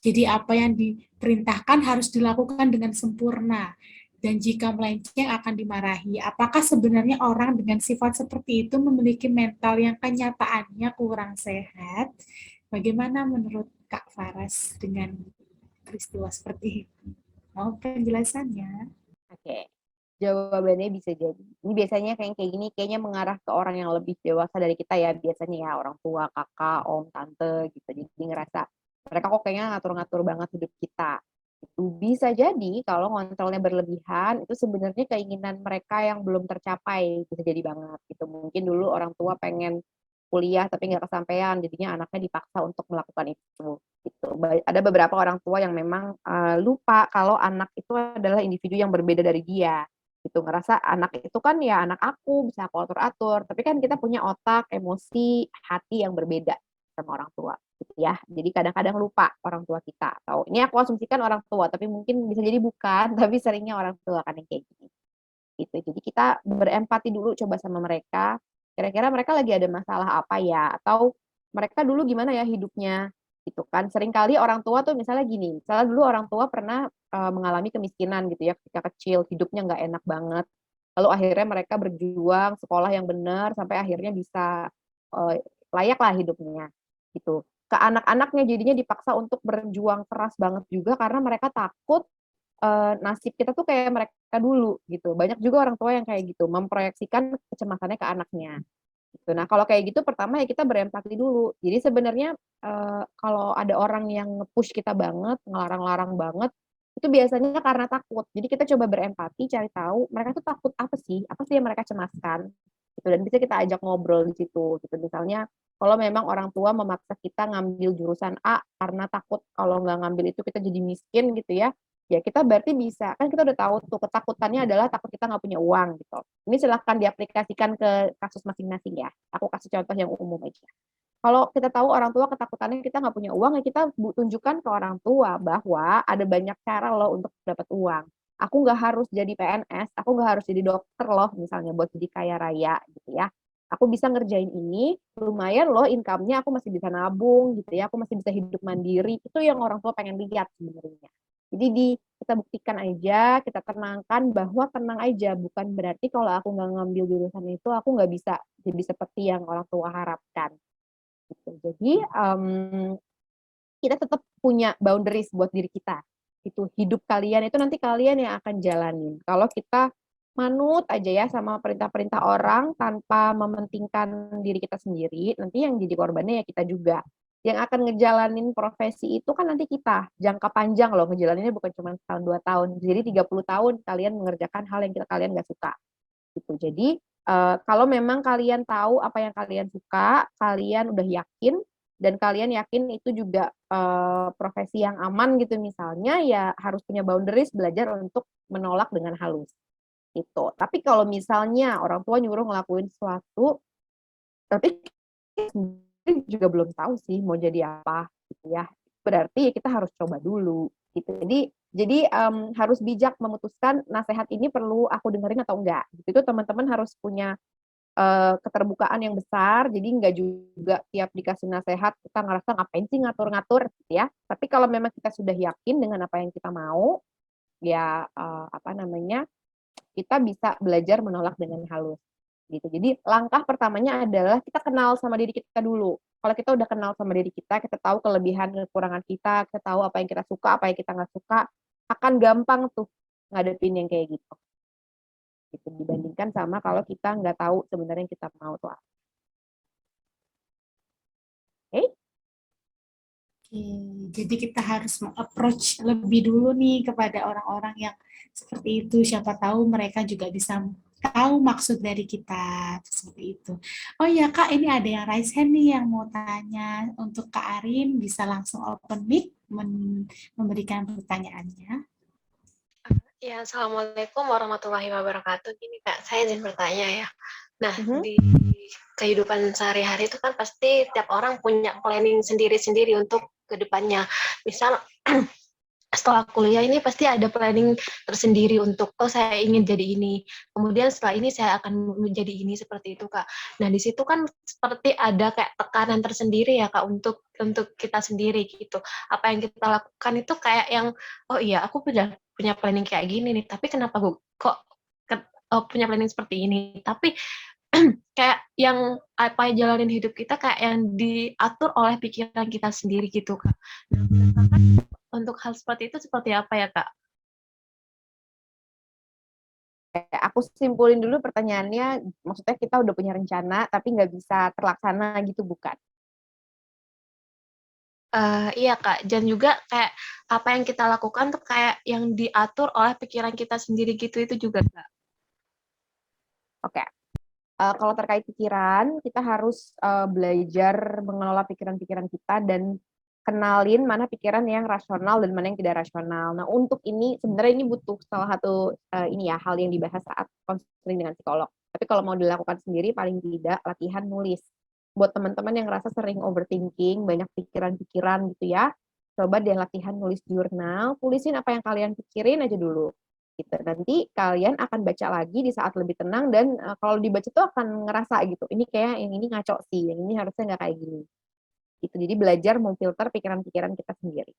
Jadi apa yang diperintahkan harus dilakukan dengan sempurna, dan jika melenceng akan dimarahi. Apakah sebenarnya orang dengan sifat seperti itu memiliki mental yang kenyataannya kurang sehat? Bagaimana menurut Kak Faras dengan peristiwa seperti itu? Mau penjelasannya? Oke. Jawabannya bisa jadi. Ini biasanya kayak gini kayaknya mengarah ke orang yang lebih dewasa dari kita ya, biasanya ya orang tua, kakak, om, tante gitu. Jadi ngerasa mereka kok kayaknya ngatur-ngatur banget hidup kita. Itu bisa jadi kalau ngontrolnya berlebihan itu sebenarnya keinginan mereka yang belum tercapai, bisa jadi banget gitu. Mungkin dulu orang tua pengen kuliah tapi nggak kesampaian, jadinya anaknya dipaksa untuk melakukan itu. Gitu. Ada beberapa orang tua yang memang lupa kalau anak itu adalah individu yang berbeda dari dia gitu, ngerasa anak itu kan ya anak aku bisa aku atur-atur, tapi kan kita punya otak, emosi, hati yang berbeda sama orang tua gitu ya. Jadi kadang-kadang lupa orang tua kita, atau ini aku asumsikan orang tua tapi mungkin bisa jadi bukan tapi seringnya orang tua kan yang kayak gini gitu. Jadi kita berempati dulu coba sama mereka, kira-kira mereka lagi ada masalah apa ya, atau mereka dulu gimana ya hidupnya gitu kan. Seringkali orang tua tuh misalnya gini, misalnya dulu orang tua pernah mengalami kemiskinan gitu ya ketika kecil, hidupnya nggak enak banget. Lalu akhirnya mereka berjuang sekolah yang benar sampai akhirnya bisa uh, layak lah hidupnya gitu. Ke anak-anaknya jadinya dipaksa untuk berjuang keras banget juga karena mereka takut nasib kita tuh kayak mereka dulu gitu. Banyak juga orang tua yang kayak gitu, memproyeksikan kecemasannya ke anaknya. Tuh, nah, kalau kayak gitu pertama ya kita berempati dulu. Jadi sebenarnya kalau ada orang yang nge-push kita banget, ngelarang-larang banget, itu biasanya karena takut. Jadi kita coba berempati, cari tahu mereka tuh takut apa sih? Apa sih yang mereka cemaskan? Gitu. Dan bisa kita ajak ngobrol di situ. Gitu. Misalnya kalau memang orang tua memaksa kita ngambil jurusan A karena takut kalau nggak ngambil itu kita jadi miskin gitu ya. Ya kita berarti bisa, kan kita udah tahu tuh ketakutannya adalah takut kita nggak punya uang gitu. Ini silahkan diaplikasikan ke kasus masing-masing ya. Aku kasih contoh yang umum aja. Kalau kita tahu orang tua ketakutannya kita nggak punya uang, ya kita tunjukkan ke orang tua bahwa ada banyak cara loh untuk dapat uang. Aku nggak harus jadi PNS, aku nggak harus jadi dokter loh misalnya buat jadi kaya raya gitu ya. Aku bisa ngerjain ini, lumayan loh income-nya, aku masih bisa nabung gitu ya, aku masih bisa hidup mandiri. Itu yang orang tua pengen lihat sebenarnya. Jadi kita buktikan aja, kita tenangkan bahwa tenang aja, bukan berarti kalau aku nggak ngambil jurusan itu, aku nggak bisa jadi seperti yang orang tua harapkan. Gitu. Jadi kita tetap punya boundaries buat diri kita. Itu hidup kalian itu nanti kalian yang akan jalanin. Kalau kita manut aja ya sama perintah-perintah orang tanpa mementingkan diri kita sendiri, nanti yang jadi korbannya ya kita juga. Yang akan ngejalanin profesi itu kan nanti kita, jangka panjang loh, ngejalaninnya bukan cuma setahun 2 tahun. Jadi 30 tahun kalian mengerjakan hal yang kalian nggak suka. Gitu. Jadi kalau memang kalian tahu apa yang kalian suka, kalian udah yakin dan kalian yakin itu juga profesi yang aman gitu misalnya, ya harus punya boundaries, belajar untuk menolak dengan halus. Itu. Tapi kalau misalnya orang tua nyuruh ngelakuin sesuatu, tapi juga belum tahu sih mau jadi apa gitu ya. Berarti kita harus coba dulu gitu. Jadi harus bijak memutuskan nasihat ini perlu aku dengerin atau enggak. Gitu. Itu teman-teman harus punya keterbukaan yang besar. Jadi enggak juga tiap dikasih nasihat kita ngerasa ngapain sih ngatur-ngatur gitu ya. Tapi kalau memang kita sudah yakin dengan apa yang kita mau, ya apa namanya? Kita bisa belajar menolak dengan halus gitu. Jadi langkah pertamanya adalah kita kenal sama diri kita dulu. Kalau kita udah kenal sama diri kita tahu kelebihan kekurangan kita tahu apa yang kita suka, apa yang kita nggak suka, akan gampang tuh ngadepin yang kayak gitu. Gitu dibandingkan sama kalau kita nggak tahu sebenarnya yang kita mau tuh apa. Oke? Okay? Oke, jadi kita harus approach lebih dulu nih kepada orang-orang yang seperti itu. Siapa tahu mereka juga bisa tahu maksud dari kita seperti itu. Oh ya Kak, ini ada yang raise hand nih yang mau tanya untuk Kak Arin, bisa langsung open mic memberikan pertanyaannya. Ya, Assalamualaikum warahmatullahi wabarakatuh. Gini Kak, saya izin bertanya ya. Nah, di kehidupan sehari-hari itu kan pasti tiap orang punya planning sendiri-sendiri untuk ke depannya. Misal, setelah kuliah ini pasti ada planning tersendiri untuk, oh saya ingin jadi ini. Kemudian setelah ini saya akan menjadi ini, seperti itu Kak. Nah, di situ kan seperti ada kayak tekanan tersendiri ya Kak untuk kita sendiri gitu. Apa yang kita lakukan itu kayak yang, oh iya aku punya planning kayak gini nih, tapi kenapa gue kok punya planning seperti ini. Tapi kayak yang apa jalanin hidup kita kayak yang diatur oleh pikiran kita sendiri gitu Kak. Nah, untuk hal seperti itu seperti apa ya Kak? Aku simpulin dulu pertanyaannya, maksudnya kita udah punya rencana tapi nggak bisa terlaksana gitu bukan? Iya Kak, dan juga kayak apa yang kita lakukan tuh kayak yang diatur oleh pikiran kita sendiri gitu, itu juga Kak. Oke. Kalau terkait pikiran, kita harus belajar mengelola pikiran-pikiran kita dan kenalin mana pikiran yang rasional dan mana yang tidak rasional. Nah, untuk ini sebenarnya ini butuh salah satu ini ya hal yang dibahas saat konseling dengan psikolog. Tapi kalau mau dilakukan sendiri, paling tidak latihan nulis. Buat teman-teman yang ngerasa sering overthinking, banyak pikiran-pikiran gitu ya, coba deh latihan nulis jurnal, tulisin apa yang kalian pikirin aja dulu gitu. Nanti kalian akan baca lagi di saat lebih tenang dan kalau dibaca tuh akan ngerasa gitu. Ini kayak yang ini ngaco sih, yang ini harusnya nggak kayak gini. Gitu. Jadi belajar memfilter pikiran-pikiran kita sendiri.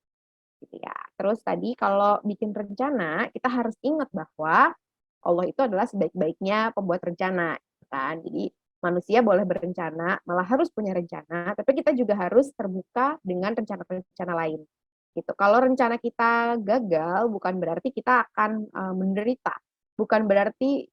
Gitu ya. Terus tadi kalau bikin rencana, kita harus ingat bahwa Allah itu adalah sebaik-baiknya pembuat rencana, kan? Jadi manusia boleh berencana, malah harus punya rencana, tapi kita juga harus terbuka dengan rencana-rencana lain. Gitu. Kalau rencana kita gagal, bukan berarti kita akan menderita, bukan berarti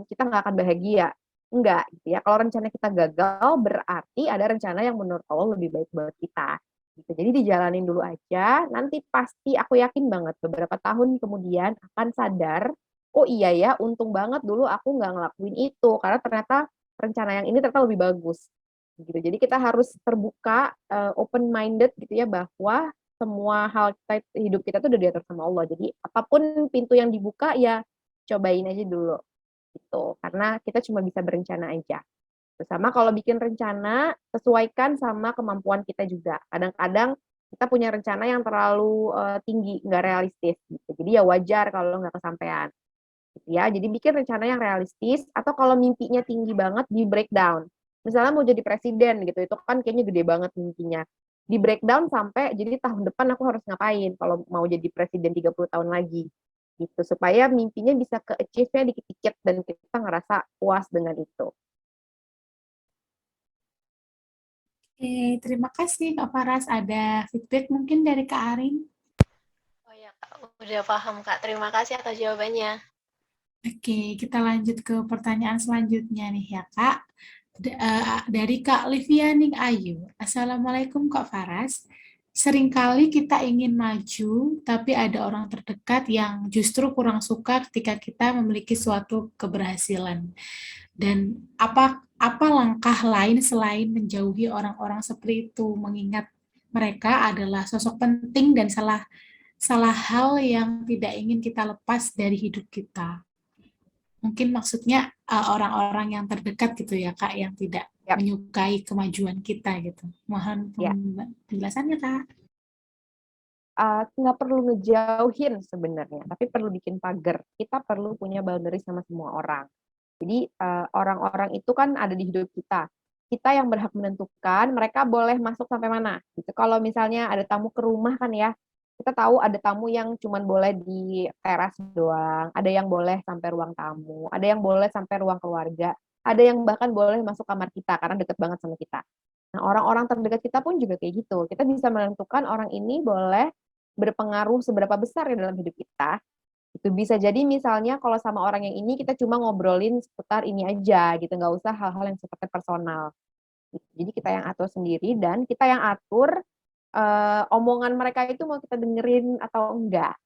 kita nggak akan bahagia. Enggak, gitu ya. Kalau rencana kita gagal, berarti ada rencana yang menurut Allah lebih baik buat kita. Gitu. Jadi dijalanin dulu aja, nanti pasti aku yakin banget beberapa tahun kemudian akan sadar, oh iya ya, untung banget dulu aku nggak ngelakuin itu, karena ternyata rencana yang ini ternyata lebih bagus. Gitu. Jadi kita harus terbuka, open minded gitu ya, bahwa semua hal kita, hidup kita tuh udah diatur sama Allah. Jadi apapun pintu yang dibuka ya cobain aja dulu gitu. Karena kita cuma bisa berencana aja. Sama kalau bikin rencana, sesuaikan sama kemampuan kita juga. Kadang-kadang kita punya rencana yang terlalu tinggi, nggak realistis. Gitu. Jadi ya wajar kalau nggak kesampaian. Gitu ya. Jadi bikin rencana yang realistis, atau kalau mimpinya tinggi banget, di breakdown. Misalnya mau jadi presiden gitu, itu kan kayaknya gede banget mimpinya. Di breakdown sampai, jadi tahun depan aku harus ngapain kalau mau jadi presiden 30 tahun lagi. Gitu, supaya mimpinya bisa ke-achieve-nya dikit-dikit dan kita ngerasa puas dengan itu. Oke, terima kasih Kak Faras. Ada feedback mungkin dari Kak Arin? Oh ya Kak, udah paham Kak. Terima kasih atas jawabannya. Oke, kita lanjut ke pertanyaan selanjutnya nih ya Kak. Dari Kak Livianing Ayu. Assalamualaikum Kak Faras. Seringkali kita ingin maju, tapi ada orang terdekat yang justru kurang suka ketika kita memiliki suatu keberhasilan. Dan apa langkah lain selain menjauhi orang-orang seperti itu, mengingat mereka adalah sosok penting dan salah salah hal yang tidak ingin kita lepas dari hidup kita. Mungkin maksudnya orang-orang yang terdekat gitu ya Kak, yang tidak Yap, menyukai kemajuan kita gitu. Mohon ya. penjelasannya Kak. Nggak perlu ngejauhin sebenarnya, tapi perlu bikin pagar. Kita perlu punya boundary sama semua orang. Jadi orang-orang itu kan ada di hidup kita. Kita yang berhak menentukan mereka boleh masuk sampai mana. Gitu. Kalau misalnya ada tamu ke rumah kan ya, kita tahu ada tamu yang cuman boleh di teras doang, ada yang boleh sampai ruang tamu, ada yang boleh sampai ruang keluarga, ada yang bahkan boleh masuk kamar kita karena deket banget sama kita. Nah, orang-orang terdekat kita pun juga kayak gitu. Kita bisa menentukan orang ini boleh berpengaruh seberapa besar ya dalam hidup kita. Itu bisa jadi misalnya kalau sama orang yang ini kita cuma ngobrolin seputar ini aja gitu, nggak usah hal-hal yang seperti personal. Jadi kita yang atur sendiri dan kita yang atur omongan mereka itu mau kita dengerin atau enggak.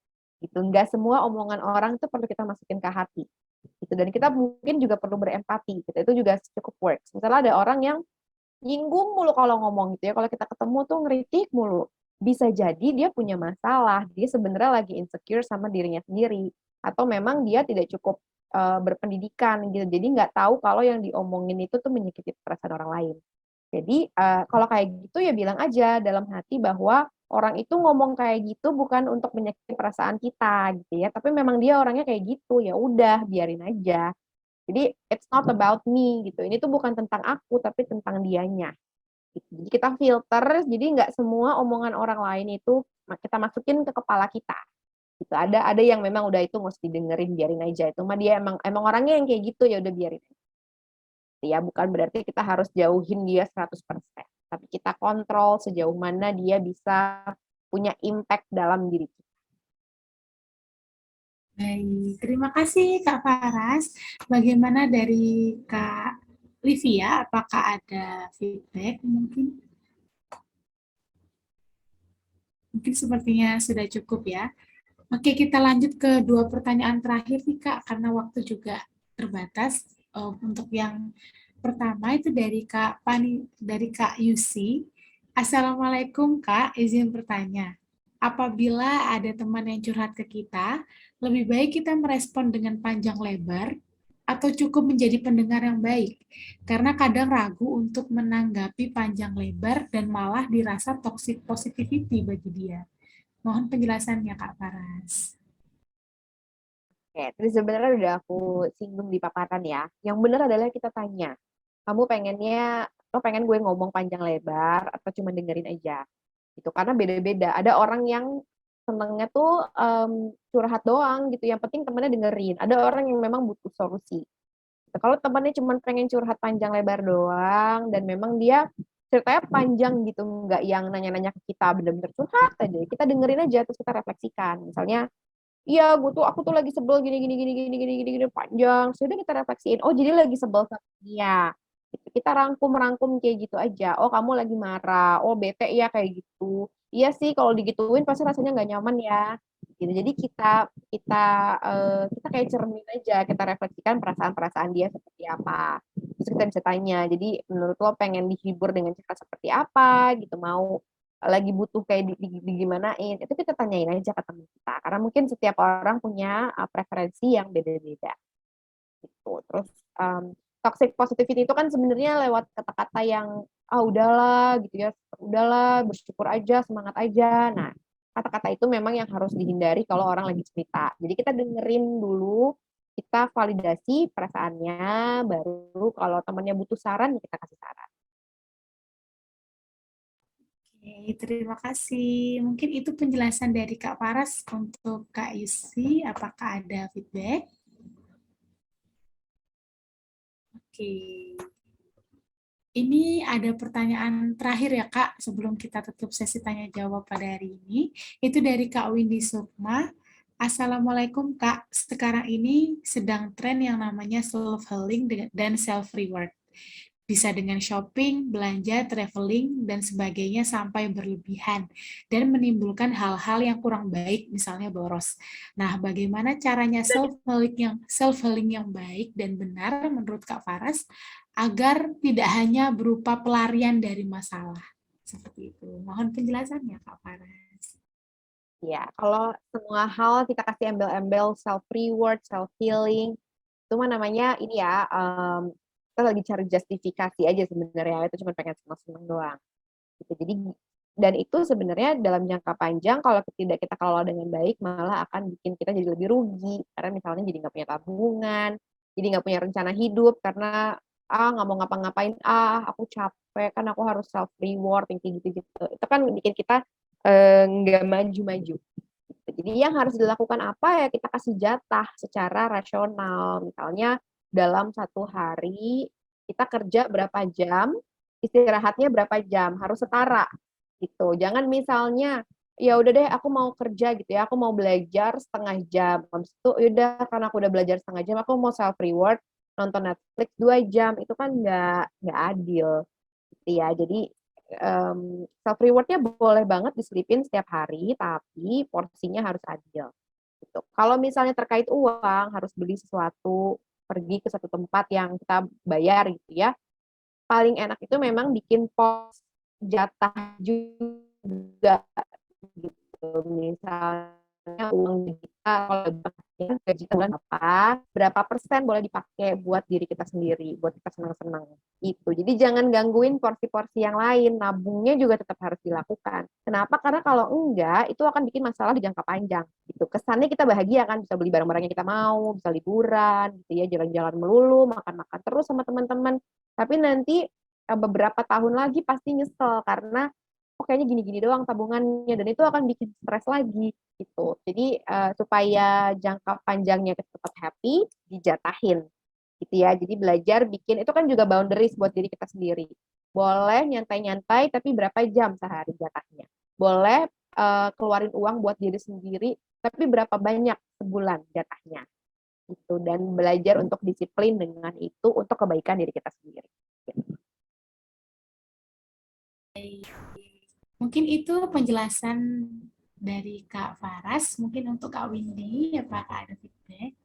Gitu. Enggak semua omongan orang itu perlu kita masukin ke hati. Gitu. Dan kita mungkin juga perlu berempati. Gitu. Itu juga cukup works. Misalnya ada orang yang nyinggung mulu kalau ngomong gitu ya. Kalau kita ketemu tuh ngeritik mulu. Bisa jadi dia punya masalah. Dia sebenarnya lagi insecure sama dirinya sendiri. Atau memang dia tidak cukup berpendidikan gitu. Jadi nggak tahu kalau yang diomongin itu tuh menyakiti perasaan orang lain. Jadi kalau kayak gitu ya bilang aja dalam hati bahwa orang itu ngomong kayak gitu bukan untuk menyakiti perasaan kita gitu ya, tapi memang dia orangnya kayak gitu, ya udah biarin aja. Jadi it's not about me gitu. Ini tuh bukan tentang aku tapi tentang dianya. Gitu. Jadi kita filter, jadi nggak semua omongan orang lain itu kita masukin ke kepala kita. Gitu. Ada yang memang udah itu mesti dengerin, biarin aja. Itu mah dia emang emang orangnya yang kayak gitu, ya udah biarin. Ya bukan berarti kita harus jauhin dia 100%, tapi kita kontrol sejauh mana dia bisa punya impact dalam diri kita. Baik, terima kasih Kak Faras. Bagaimana dari Kak Livia? Apakah ada feedback mungkin? Mungkin sepertinya sudah cukup ya. Oke, kita lanjut ke dua pertanyaan terakhir nih Kak, karena waktu juga terbatas. Untuk yang pertama itu dari Kak Yusi. Assalamualaikum Kak, izin bertanya. Apabila ada teman yang curhat ke kita, lebih baik kita merespon dengan panjang lebar atau cukup menjadi pendengar yang baik? Karena kadang ragu untuk menanggapi panjang lebar dan malah dirasa toxic positivity bagi dia. Mohon penjelasannya Kak Paras. Oke, terus sebenarnya udah aku singgung di paparan ya. Yang benar adalah kita tanya, kamu pengennya, lo pengen gue ngomong panjang lebar atau cuma dengerin aja? Gitu, karena beda-beda. Ada orang yang senengnya tuh curhat doang gitu, yang penting temennya dengerin. Ada orang yang memang butuh solusi. Kalau temannya cuma pengen curhat panjang lebar doang dan memang dia ceritanya panjang gitu, nggak yang nanya-nanya ke kita, bener-bener curhat aja. Kita dengerin aja terus kita refleksikan. Misalnya iya aku tuh lagi sebel gini gini gini gini gini gini, gini panjang. Sudah kita refleksiin. Oh, jadi lagi sebel sama dia. Gitu. Kita rangkum kayak gitu aja. Oh, kamu lagi marah. Oh, bete ya kayak gitu. Iya sih, kalau digituin pasti rasanya nggak nyaman ya. Gitu. Jadi kita kita kayak cermin aja. Kita refleksikan perasaan-perasaan dia seperti apa. Terus kita bisa tanya. Jadi menurut lo pengen dihibur dengan cara seperti apa? Gitu, mau lagi butuh kayak gimanain, itu kita tanyain aja ke teman kita, karena mungkin setiap orang punya preferensi yang beda-beda gitu. Terus toxic positivity itu kan sebenarnya lewat kata-kata yang udahlah gitu ya, udahlah bersyukur aja, semangat aja. Nah, kata-kata itu memang yang harus dihindari kalau orang lagi cerita. Jadi kita dengerin dulu, kita validasi perasaannya, baru kalau temannya butuh saran kita kasih saran. Oke, terima kasih. Mungkin itu penjelasan dari Kak Paras. Untuk Kak Yusi, apakah ada feedback? Oke. Ini ada pertanyaan terakhir ya Kak, sebelum kita tutup sesi tanya jawab pada hari ini. Itu dari Kak Windy Sukma. Assalamualaikum Kak, sekarang ini sedang tren yang namanya self-healing dan self-reward. Bisa dengan shopping, belanja, traveling, dan sebagainya sampai berlebihan, dan menimbulkan hal-hal yang kurang baik, misalnya boros. Nah, bagaimana caranya self-healing yang baik dan benar menurut Kak Faras, agar tidak hanya berupa pelarian dari masalah? Seperti itu. Mohon penjelasannya, Kak Faras. Ya, kalau semua hal kita kasih embel-embel self-reward, self-healing, itu mah namanya ini ya, kita lagi cari justifikasi aja sebenarnya, itu cuma pengen senang-senang doang. Gitu. Jadi, dan itu sebenarnya dalam jangka panjang, kalau tidak kita kelola dengan baik, malah akan bikin kita jadi lebih rugi. Karena misalnya jadi nggak punya tabungan, jadi nggak punya rencana hidup, karena nggak mau ngapa-ngapain, aku capek, kan aku harus self-reward, yang kayak gitu-gitu. Itu kan bikin kita nggak maju-maju. Jadi yang harus dilakukan apa ya, kita kasih jatah secara rasional. Misalnya dalam satu hari kita kerja berapa jam, istirahatnya berapa jam, harus setara gitu. Jangan misalnya ya udah deh aku mau kerja gitu ya, aku mau belajar setengah jam. Habis itu ya udah, karena aku udah belajar setengah jam, aku mau self reward nonton Netflix 2 jam. Itu kan nggak adil gitu ya. Jadi self rewardnya boleh banget diselipin setiap hari, tapi porsinya harus adil. Gitu. Kalau misalnya terkait uang, harus beli sesuatu, pergi ke satu tempat yang kita bayar gitu ya. Paling enak itu memang bikin pos jatah juga gitu. Misalnya uang kita, kalau gaji kita bulan berapa persen boleh dipakai buat diri kita sendiri, buat kita senang-senang itu. Jadi jangan gangguin porsi-porsi yang lain, nabungnya juga tetap harus dilakukan. Kenapa? Karena kalau enggak, itu akan bikin masalah di jangka panjang. Gitu. Kesannya kita bahagia kan, bisa beli barang-barang yang kita mau, bisa liburan, gitu ya, jalan-jalan melulu, makan-makan terus sama teman-teman. Tapi nanti beberapa tahun lagi pasti nyesel karena kayaknya gini-gini doang tabungannya, dan itu akan bikin stres lagi gitu. Jadi supaya jangka panjangnya kita tetap happy, dijatahin gitu ya. Jadi belajar bikin itu kan juga boundaries buat diri kita sendiri. Boleh nyantai-nyantai tapi berapa jam sehari jatahnya. Boleh keluarin uang buat diri sendiri tapi berapa banyak sebulan jatahnya. Gitu, dan belajar untuk disiplin dengan itu untuk kebaikan diri kita sendiri. Gitu. Mungkin itu penjelasan dari Kak Faras. Mungkin untuk Kak Windy, apakah ada feedback?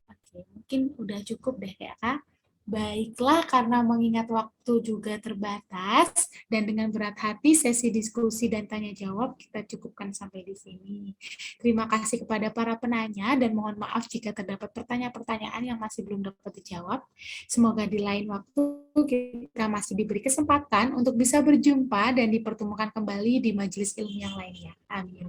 Oke, mungkin udah cukup deh ya Kak. Baiklah, karena mengingat waktu juga terbatas, dan dengan berat hati sesi diskusi dan tanya jawab kita cukupkan sampai di sini. Terima kasih kepada para penanya, dan mohon maaf jika terdapat pertanyaan-pertanyaan yang masih belum dapat dijawab. Semoga di lain waktu kita masih diberi kesempatan untuk bisa berjumpa dan dipertemukan kembali di majelis ilmu yang lainnya. Amin.